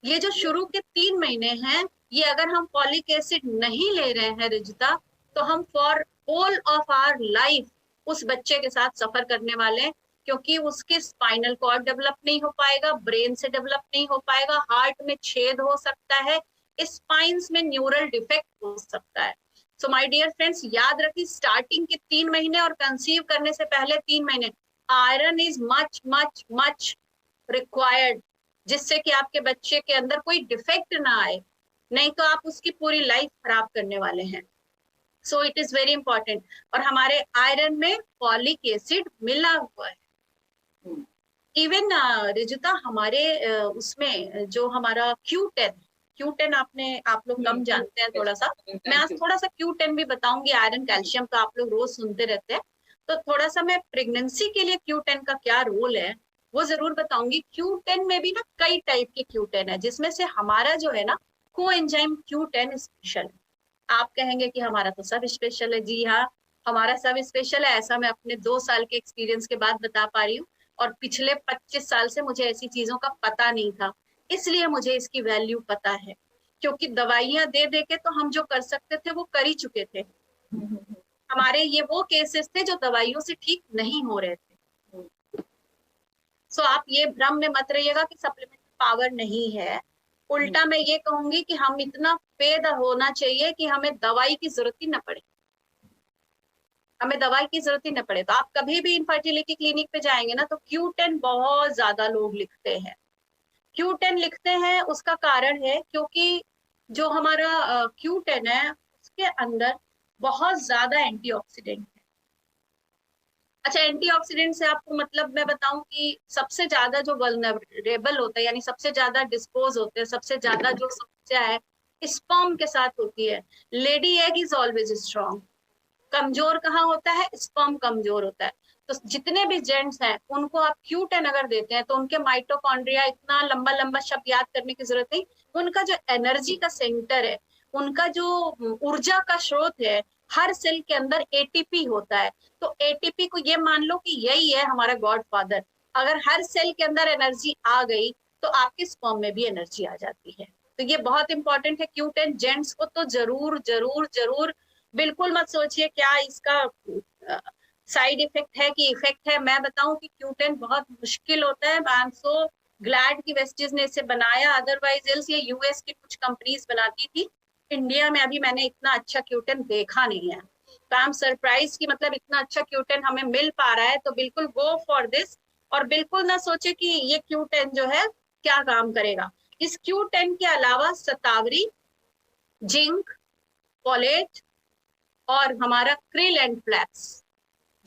ये जो शुरू के 3 महीने हैं, ये अगर हम फॉलिक एसिड नहीं ले रहे हैं रिजुता, तो हम for whole of our life उस बच्चे के साथ सफर करने वाले हैं। क्योंकि उसके स्पाइनल कॉर्ड डेवलप नहीं हो पाएगा, ब्रेन से डेवलप नहीं हो पाएगा, हार्ट में छेद हो सकता है, स्पाइन्स में न्यूरल डिफेक्ट हो सकता है। सो माय डियर फ्रेंड्स, याद रखिए स्टार्टिंग के 3 महीने और कंसीव करने से पहले 3 महीने iron is much much much required, जिससे कि आपके बच्चे के अंदर कोई डिफेक्ट ना आए, नहीं तो आप उसकी पूरी लाइफ खराब करने वाले हैं। So it is very important. और हमारे आयरन में फॉलिक एसिड मिला हुआ है। इवन रिजुता, हमारे उसमें जो हमारा Q10 आप लोग कम जानते हैं थोड़ा सा। मैं आज थोड़ा सा Q10 भी बताऊंगी, आयरन कैल्शियम का आप लोग रोज सुनते रहते हैं, तो थोड़ा सा मैं प्रेगनेंसी के लिए Q10 का क्या रोल है वो जरूर बताऊंगी। Q10 में भी ना कई टाइप के Q10 है, जिसमें से हमारा जो है ना कोएंजाइम Q10 स्पेशल है। आप कहेंगे कि हमारा तो सब स्पेशल है। जी हाँ, हमारा सब स्पेशल है। ऐसा मैं अपने 2 साल के एक्सपीरियंस के बाद बता पा रही हूँ, और पिछले 25 साल से मुझे ऐसी चीजों का पता नहीं था, इसलिए मुझे इसकी वैल्यू पता है। क्योंकि दवाइयां दे दे के तो हम जो कर सकते थे वो कर ही चुके थे। हमारे ये वो केसेस थे जो दवाइयों से ठीक नहीं हो रहे थे। सो आप ये भ्रम में मत रहिएगा कि सप्लीमेंट पावर नहीं है। उल्टा मैं ये कहूंगी कि हम इतना पेद होना चाहिए कि हमें दवाई की जरूरत ही न पड़े, हमें दवाई की जरूरत ही न पड़े। तो आप कभी भी इनफर्टिलिटी क्लिनिक पे जाएंगे ना तो Q10 बहुत ज्यादा लोग लिखते हैं। Q10 लिखते हैं उसका कारण है क्योंकि जो हमारा Q10 है उसके अंदर बहुत ज्यादा एंटीऑक्सीडेंट है। अच्छा, एंटीऑक्सीडेंट से आपको मतलब मैं बताऊं कि सबसे ज्यादा जो वल्नरेबल होता है, यानी सबसे ज्यादा डिस्पोज होते हैं, सबसे ज्यादा जो समस्या है स्पर्म के साथ होती है। Lady egg is always strong. कमजोर कहाँ होता है? स्पर्म कमजोर होता है। तो जितने भी जेंट्स हैं उनको आप Q10 अगर देते हैं तो उनके माइटोकॉन्ड्रिया, इतना लंबा लंबा शब्द याद करने की जरूरत नहीं, उनका जो एनर्जी का सेंटर है, उनका जो ऊर्जा का स्रोत है, हर सेल के अंदर ATP होता है। तो ATP को ये मान लो कि यही है हमारा गॉड फादर। अगर हर सेल के अंदर एनर्जी आ गई तो आपके स्पर्म में भी एनर्जी आ जाती है। तो ये बहुत इंपॉर्टेंट है। Q10 जेंट्स को तो जरूर जरूर जरूर, बिल्कुल मत सोचिए क्या इसका साइड इफेक्ट है कि इफेक्ट है। मैं बताऊं कि Q10 बहुत मुश्किल होता है। आई एम सो ग्लैड कि वेस्टीज ने इसे बनाया, अदरवाइज एल्स ये US की कुछ कंपनीज बनाती थी। इंडिया में अभी मैंने इतना अच्छा Q10 देखा नहीं है। तो आई एम सरप्राइज कि मतलब इतना अच्छा Q10 हमें मिल पा रहा है। तो बिल्कुल गो फॉर दिस, और बिल्कुल ना सोचे कि ये Q10 जो है क्या काम करेगा। इस Q10 के अलावा शतावरी, जिंक, फोलेट और हमारा क्रिल एंड फ्लैक्स,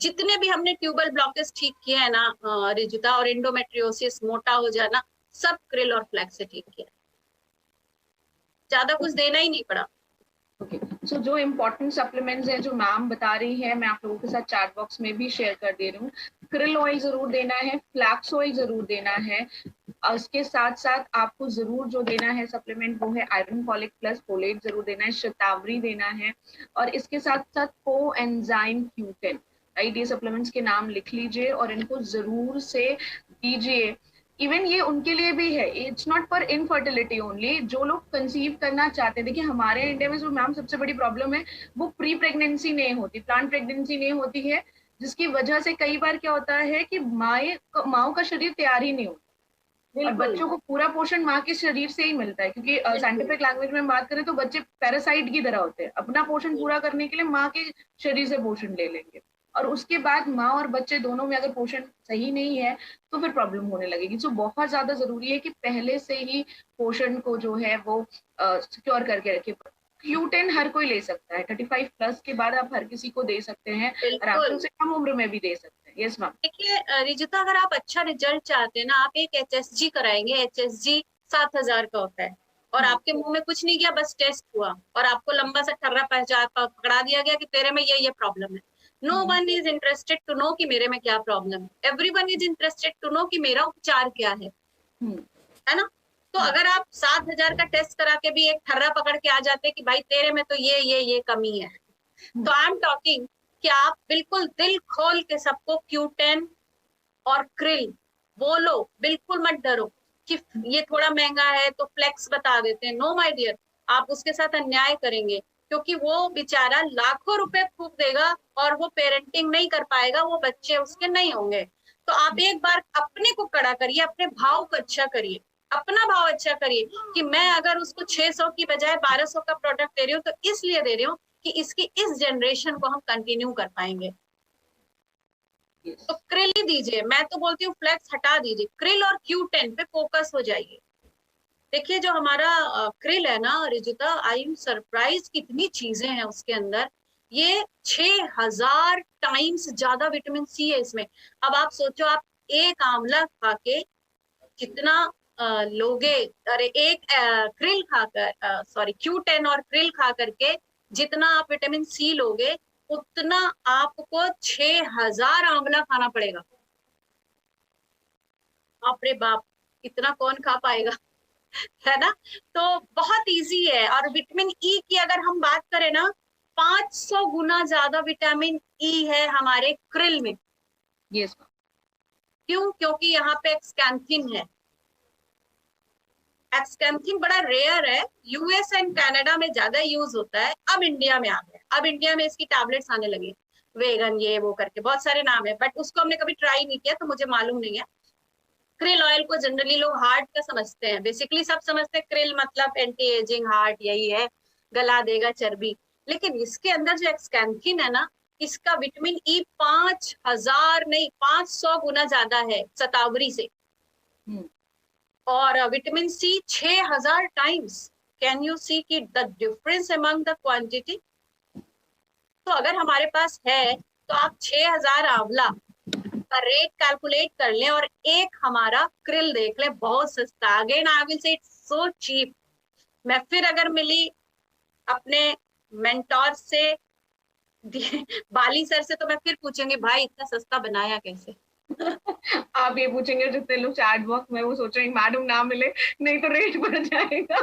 जितने भी हमने ट्यूबल ब्लॉकेज ठीक किए हैं ना रिजुता, और एंडोमेट्रियोसिस, मोटा हो जाना, सब क्रिल और फ्लैक्स से ठीक किया। ज्यादा कुछ देना ही नहीं पड़ा। ओके, सो जो इम्पोर्टेंट सप्लीमेंट्स हैं जो मैम बता रही है, मैं आप लोगों के साथ चैट बॉक्स में भी शेयर कर दे रही हूँ। क्रिल ऑयल जरूर देना है, फ्लैक्स ऑयल जरूर देना है, उसके साथ साथ आपको जरूर जो देना है सप्लीमेंट वो है आयरन फॉलिक प्लस फोलेट जरूर देना है, शतावरी देना है, और इसके साथ साथ कोएंजाइम Q10। राइट, ये सप्लीमेंट्स के नाम लिख लीजिए और इनको जरूर से दीजिए। इवन ये उनके लिए भी है, it's not for infertility only. जो लोग कंसीव करना चाहते हैं, देखिए हमारे इंडिया में जो मैम सबसे बड़ी प्रॉब्लम है वो प्री प्रेगनेंसी नहीं होती, प्लान प्रेगनेंसी नहीं होती है, जिसकी वजह से कई बार क्या होता है कि माओ का शरीर तैयार ही नहीं होता, और बच्चों को पूरा पोषण माँ के शरीर से ही मिलता है। क्योंकि साइंटिफिक लैंग्वेज में बात करें तो बच्चे पैरासाइट की तरह होते हैं, अपना पोषण पूरा करने के लिए माँ के शरीर से पोषण ले लेंगे, और उसके बाद माँ और बच्चे दोनों में अगर पोषण सही नहीं है तो फिर प्रॉब्लम होने लगेगी। सो बहुत ज्यादा जरूरी है कि पहले से ही पोषण को जो है वो सिक्योर करके रखे। Q10 हर कोई ले सकता है, 35 प्लस के बाद आप हर किसी को दे सकते हैं, और आप उसे कम उम्र में भी दे सकते हैं। Yes ma'am. देखिए रिजुता, अगर आप अच्छा रिजल्ट चाहते हैं ना, आप एक HSG कराएंगे। HSG 7,000 का होता है, और आपके मुंह में कुछ नहीं गया, बस टेस्ट हुआ और आपको लंबा सा ठर्रा पकड़ा दिया गया कि तेरे में ये प्रॉब्लम है। No one is interested to know कि मेरे में क्या प्रॉब्लम है। Everyone is interested to know कि मेरा उपचार क्या है ना। तो अगर आप 7,000 का टेस्ट करा के भी एक ठर्रा पकड़ के आ जाते कि भाई तेरे में तो ये कमी है, तो आई एम टॉकिंग कि आप बिल्कुल दिल खोल के सबको Q10 और क्रिल बोलो, बिल्कुल मत डरो कि ये थोड़ा महंगा है तो फ्लेक्स बता देते हैं। नो माय डियर, आप उसके साथ अन्याय करेंगे, क्योंकि वो बेचारा लाखों रुपए फूक देगा और वो पेरेंटिंग नहीं कर पाएगा, वो बच्चे उसके नहीं होंगे। तो आप एक बार अपने को कड़ा करिए, अपने भाव को अच्छा करिए। अपना भाव अच्छा करिए कि मैं अगर उसको 600 की बजाय 1200 का प्रोडक्ट दे रही हूँ तो इसलिए दे रही हूँ कि इसकी इस जनरेशन को हम कंटिन्यू कर पाएंगे। तो क्रिल ही दीजिए, मैं तो बोलती हूँ फ्लेक्स हटा दीजिए, क्रिल और Q10 पे फोकस हो जाइए। देखिए जो हमारा क्रिल है ना रिजुता, आई एम सरप्राइज कितनी चीजें हैं उसके अंदर। ये 6000 टाइम्स ज्यादा विटामिन सी है इसमें। अब आप सोचो, आप एक आंवला खा के कितना लोगे, अरे एक क्रिल खाकर, सॉरी Q10 और क्रिल खा करके जितना आप विटामिन सी लोगे उतना आपको 6000 आंवला खाना पड़ेगा। बाप रे बाप, इतना कौन खा पाएगा है ना। तो बहुत इजी है। और विटामिन ई की अगर हम बात करें ना, 500 गुना ज्यादा विटामिन ई है हमारे क्रिल में। यस। क्यों? क्योंकि यहाँ पे एक्सकैंथिन है। एक्सकैंथिन बड़ा रेयर है, यूएस एंड कनाडा में ज्यादा यूज होता है, अब इंडिया में आ गया। अब इंडिया में इसकी टैबलेट्स आने लगी, वेगन ये वो करके बहुत सारे नाम है, बट उसको हमने कभी ट्राई नहीं किया तो मुझे मालूम नहीं है। क्रिल ऑयल को जनरली लोग हार्ट का समझते हैं, बेसिकली सब समझते हैं क्रिल मतलब एंटी एजिंग हार्ट यही है, गला देगा चर्बी। लेकिन इसके अंदर जो एक्सकैंथिन है ना, इसका विटामिन ई 5000 नहीं 500 गुना ज्यादा है शतावरी से। और vitamin C 6000 times. Can you see की the difference among the quantity. तो अगर हमारे पास है तो आप 6000 आंवला का रेट कैलकुलेट कर लें और एक हमारा क्रिल देख लें, बहुत सस्ता। Again I will say it's so cheap. मैं फिर अगर मिली अपने मेंटोर से बाली सर से तो मैं फिर पूछूंगी भाई इतना सस्ता बनाया कैसे। आप ये पूछेंगे जितने लोग चैट बॉक्स में, वो सोचेंगे मैडम ना मिले नहीं तो रेट बढ़ जाएगा।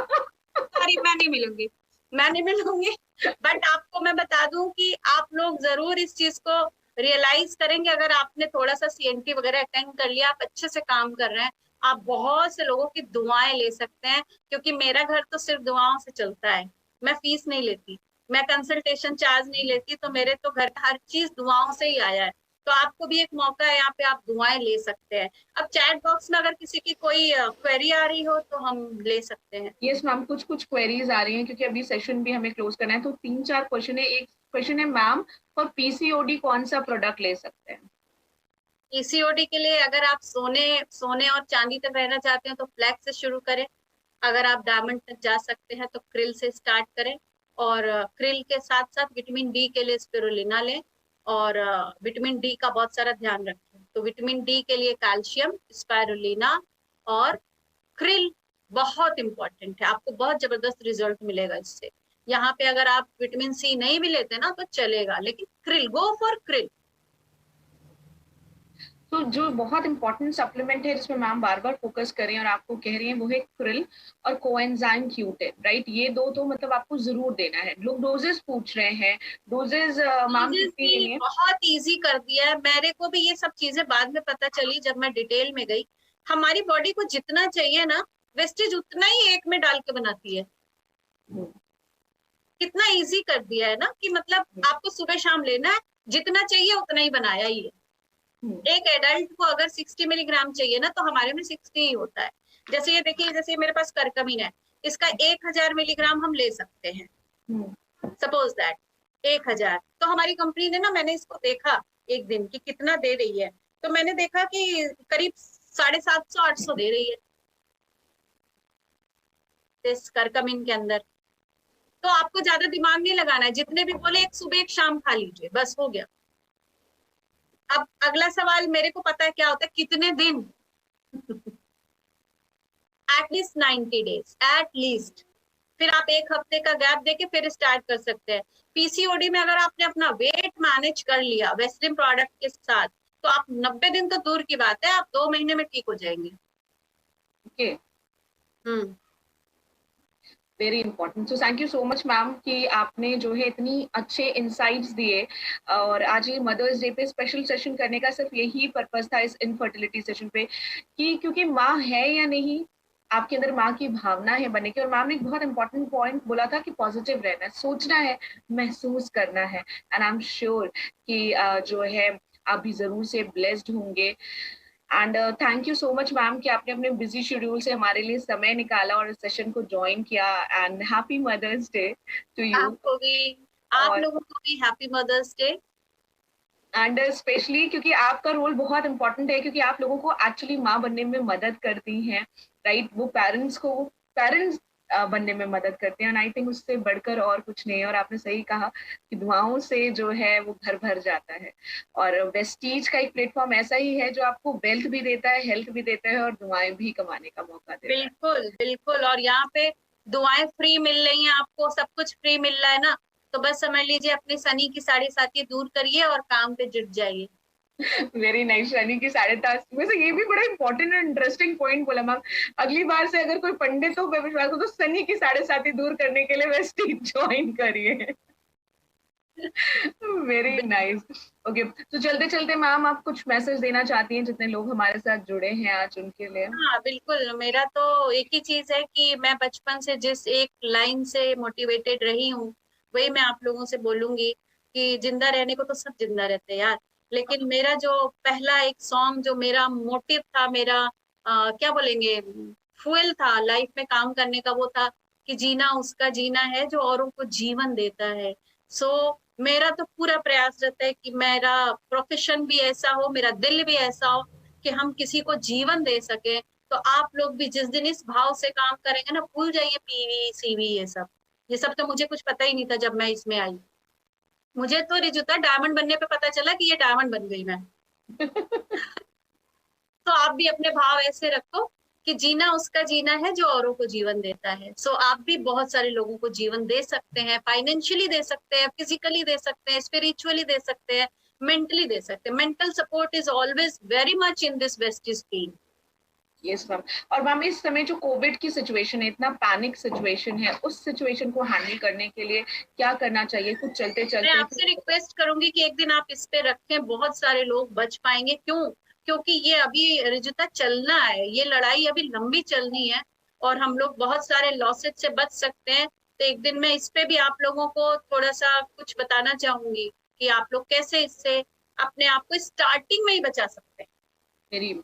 सॉरी, मैं नहीं मिलूंगी, मैं नहीं मिलूंगी। बट आपको मैं बता दूं कि आप लोग जरूर इस चीज को रियलाइज करेंगे। अगर आपने थोड़ा सा CNT वगैरह अटेंड कर लिया, आप अच्छे से काम कर रहे हैं, आप बहुत से लोगों की दुआएं ले सकते हैं। क्योंकि मेरा घर तो सिर्फ दुआओं से चलता है, मैं फीस नहीं लेती, मैं कंसल्टेशन चार्ज नहीं लेती, तो मेरे तो घर का हर चीज दुआओं से ही आया है। तो आपको भी एक मौका है, यहाँ पे आप दुआएं ले सकते हैं। अब चैट बॉक्स में अगर किसी की कोई क्वेरी आ रही हो तो हम ले सकते हैं। यस मैम, कुछ क्वेरीज आ रही हैं क्योंकि अभी सेशन भी हमें क्लोज करना है, तो 3-4 क्वेश्चन है। एक क्वेश्चन है मैम, फॉर पीसीओडी कौन सा प्रोडक्ट ले सकते हैं? पीसीओडी के लिए अगर आप सोने और चांदी तक रहना चाहते हैं तो फ्लैक्स से शुरू करें। अगर आप डायमंड तक जा सकते हैं तो क्रिल से स्टार्ट करें। और क्रिल के साथ साथ विटामिन डी के लिए स्पिरुलिना लें। और विटामिन डी का बहुत सारा ध्यान रखें। तो विटामिन डी के लिए कैल्शियम, स्पाइरुलिना और क्रिल बहुत इंपॉर्टेंट है। आपको बहुत जबरदस्त रिजल्ट मिलेगा इससे। यहाँ पे अगर आप विटामिन सी नहीं भी लेते ना तो चलेगा, लेकिन क्रिल, गो फॉर क्रिल। तो जो बहुत इंपॉर्टेंट सप्लीमेंट है जिसमें मैम बार बार फोकस कर रही हैं और आपको कह रही हैं, वो है क्रिल और कोएंजाइम Q10, राइट? ये दो तो मतलब आपको जरूर देना है। लोग डोजेस पूछ रहे हैं, डोजेस मैम कितनी लेनी है? बहुत इजी कर दिया है। मेरे को भी ये सब चीजें बाद में पता चली जब मैं डिटेल में गई। हमारी बॉडी को जितना चाहिए ना, वेस्टेज उतना ही एक में डाल के बनाती है। कितना इजी कर दिया है ना, कि मतलब आपको सुबह शाम लेना है, जितना चाहिए उतना ही बनाया ही है। एक एडल्ट को अगर 60 मिलीग्राम चाहिए ना, तो हमारे में 60 ही होता है। जैसे ये देखिए, जैसे मेरे पास करकमीन है, इसका 1000 मिलीग्राम हम ले सकते हैं। सपोज दैट 1000, तो हमारी कंपनी ने ना, मैंने इसको देखा एक दिन कि कितना दे रही है, तो मैंने देखा कि करीब 750-800 दे रही है इस करकमीन के अंदर। तो आपको ज्यादा दिमाग नहीं लगाना है, जितने भी बोले एक सुबह एक शाम खा लीजिए, बस हो गया। अब अगला सवाल मेरे को पता है क्या होता है, कितने दिन? At least 90 days at least. फिर आप एक हफ्ते का गैप देके फिर स्टार्ट कर सकते हैं। पीसीओडी में अगर आपने अपना वेट मैनेज कर लिया वेस्लिन प्रोडक्ट के साथ, तो आप 90 दिन तो दूर की बात है, आप 2 महीने में ठीक हो जाएंगे। Okay, very important. So thank you so much ma'am कि आपने जो है इतनी अच्छे इंसाइट्स दिए। और आज ये मदर्स डे पे स्पेशल सेशन करने का सिर्फ यही पर्पस था इस इनफर्टिलिटी सेशन पे, कि क्योंकि माँ है या नहीं, आपके अंदर माँ की भावना है बनने की। और मैम ने एक बहुत इंपॉर्टेंट पॉइंट बोला था कि पॉजिटिव रहना है, सोचना है, महसूस करना है। एंड आई एम श्योर कि जो है आप भी जरूर से ब्लेस्ड होंगे। And thank you so much ma'am कि आपने अपने बिजी शेड्यूल से हमारे लिए समय निकाला और इस सेशन को ज्वाइन किया। And happy mother's day to you. आपको भी, आप लोगों को भी happy mother's day. And specially क्योंकि आपका रोल बहुत इंपॉर्टेंट है, क्योंकि आप लोगों को एक्चुअली माँ बनने में मदद करती हैं, राइट? वो पेरेंट्स बनने में मदद करते हैं। एंड आई थिंक उससे बढ़कर और कुछ नहीं है। और आपने सही कहा कि दुआओं से जो है वो घर भर जाता है। और वेस्टीज का एक प्लेटफॉर्म ऐसा ही है जो आपको वेल्थ भी देता है, हेल्थ भी देता है और दुआएं भी कमाने का मौका देता है। बिल्कुल बिल्कुल। और यहाँ पे दुआएं फ्री मिल रही हैं आपको, सब कुछ फ्री मिल रहा है ना, तो बस समझ लीजिए अपनी शनि की 7.5 दूर करिए और काम पे जुट जाइए। Very nice. शनि की 7.5 वैसे ये भी बड़ा इंपॉर्टेंट और इंटरेस्टिंग पॉइंट बोला मैम। अगली बार से अगर कोई पंडित हो, मैं विश्वास करूं, तो शनि की 7.5 दूर करने के लिए वेस्टीज ज्वाइन करिए। Very nice. ओके, तो चलते चलते मैम आप कुछ मैसेज देना चाहती हैं जितने लोग हमारे साथ जुड़े हैं आज उनके लिए? हाँ बिल्कुल, मेरा तो एक ही चीज है कि मैं बचपन से जिस एक लाइन से मोटिवेटेड रही हूँ वही मैं आप लोगों से बोलूंगी कि जिंदा रहने को तो सब जिंदा रहते हैं यार, लेकिन मेरा जो पहला एक सॉन्ग जो मेरा मोटिव था, मेरा क्या बोलेंगे, फ्यूल था लाइफ में काम करने का, वो था कि जीना उसका जीना है जो औरों को जीवन देता है। सो मेरा तो पूरा प्रयास रहता है कि मेरा प्रोफेशन भी ऐसा हो, मेरा दिल भी ऐसा हो कि हम किसी को जीवन दे सके। तो आप लोग भी जिस दिन इस भाव से काम करेंगे ना, भूल जाइए पीवी सीवी ये सब तो मुझे कुछ पता ही नहीं था जब मैं इसमें आई। मुझे तो रिजुता डायमंड बनने पे पता चला कि ये डायमंड बन गई मैं। तो आप भी अपने भाव ऐसे रखो कि जीना उसका जीना है जो औरों को जीवन देता है। सो आप भी बहुत सारे लोगों को जीवन दे सकते हैं, फाइनेंशियली दे सकते हैं, फिजिकली दे सकते हैं, स्पिरिचुअली दे सकते हैं, मेंटली दे सकते हैं। Mental support is always very much in this Vestige team. Yes ma'am. और मैम इस समय जो कोविड की सिचुएशन है, इतना पैनिक सिचुएशन है, उस सिचुएशन को हैंडल करने के लिए क्या करना चाहिए? कुछ चलते मैं चलते आपसे रिक्वेस्ट करूंगी कि एक दिन आप इस पे रखें, बहुत सारे लोग बच पाएंगे। क्यों? क्योंकि ये अभी रिजुता चलना है, ये लड़ाई अभी लंबी चलनी है और हम लोग बहुत सारे लॉसेज से बच सकते हैं। तो एक दिन मैं इस पे भी आप लोगों को थोड़ा सा कुछ बताना चाहूंगी कि आप लोग कैसे इससे अपने आप को स्टार्टिंग में ही बचा सकते हैं। मेरी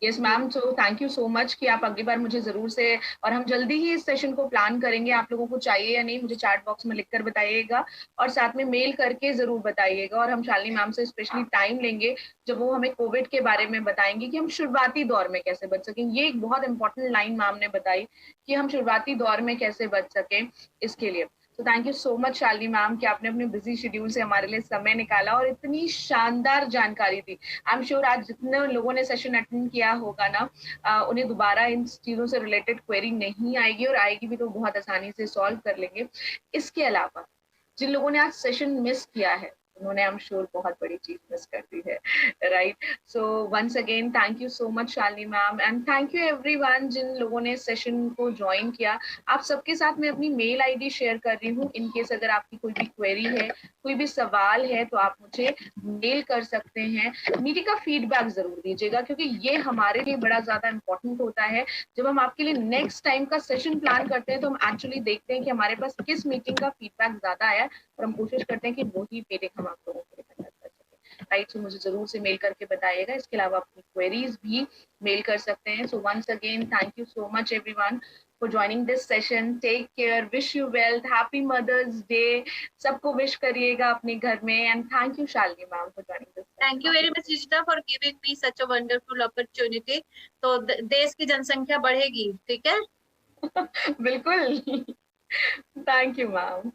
yes ma'am. So thank you so much कि आप अगली बार मुझे जरूर से, और हम जल्दी ही इस सेशन को प्लान करेंगे। आप लोगों को चाहिए या नहीं मुझे चैट बॉक्स में लिखकर बताइएगा और साथ में मेल करके जरूर बताइएगा। और हम शालिनी मैम से स्पेशली टाइम लेंगे जब वो हमें कोविड के बारे में बताएंगे कि हम शुरुआती दौर में कैसे बच सकें। ये एक बहुत इंपॉर्टेंट लाइन मैम ने बताई कि हम शुरुआती दौर में कैसे बच सकें इसके लिए। तो thank you so much Shalini ma'am कि आपने अपने बिजी शेड्यूल से हमारे लिए समय निकाला और इतनी शानदार जानकारी दी। आई एम श्योर आज जितने लोगों ने सेशन अटेंड किया होगा ना, उन्हें दोबारा इन चीजों से रिलेटेड क्वेरी नहीं आएगी, और आएगी भी तो बहुत आसानी से सॉल्व कर लेंगे। इसके अलावा जिन लोगों ने आज सेशन मिस किया है, उन्होंने आई एम श्योर बहुत बड़ी चीज मिस कर दी है, right? So once again thank you so much Shalini ma'am, and thank you everyone जिन लोगों ने सेशन को ज्वाइन किया। आप सबके साथ मैं अपनी मेल आईडी शेयर कर रही हूँ। इन केस अगर आपकी कोई भी क्वेरी है, कोई भी सवाल है, तो आप मुझे मेल कर सकते हैं। मीटिंग का फीडबैक जरूर दीजिएगा, क्योंकि ये हमारे लिए बड़ा ज्यादा इंपॉर्टेंट होता है। जब हम आपके लिए नेक्स्ट टाइम का सेशन प्लान करते हैं तो हम एक्चुअली देखते हैं कि हमारे पास किस मीटिंग का फीडबैक ज्यादा आया, और हम कोशिश करते हैं कि वही मीटिंग हम आप लोगों के लिए कंडक्ट कर सकें, राइट? सो मुझे जरूर से मेल करके बताइएगा। इसके अलावा अपनी क्वेरीज भी मेल कर सकते हैं। So once again thank you so much everyone for joining this session. Take care, wish you wealth, happy Mother's Day. सबको विश करिएगा अपने घर में, and thank you Shalini ma'am for joining this session. Thank you very much Rishita for giving me such a wonderful opportunity. तो देश की जनसंख्या बढ़ेगी, ठीक है? बिल्कुल। Thank you ma'am.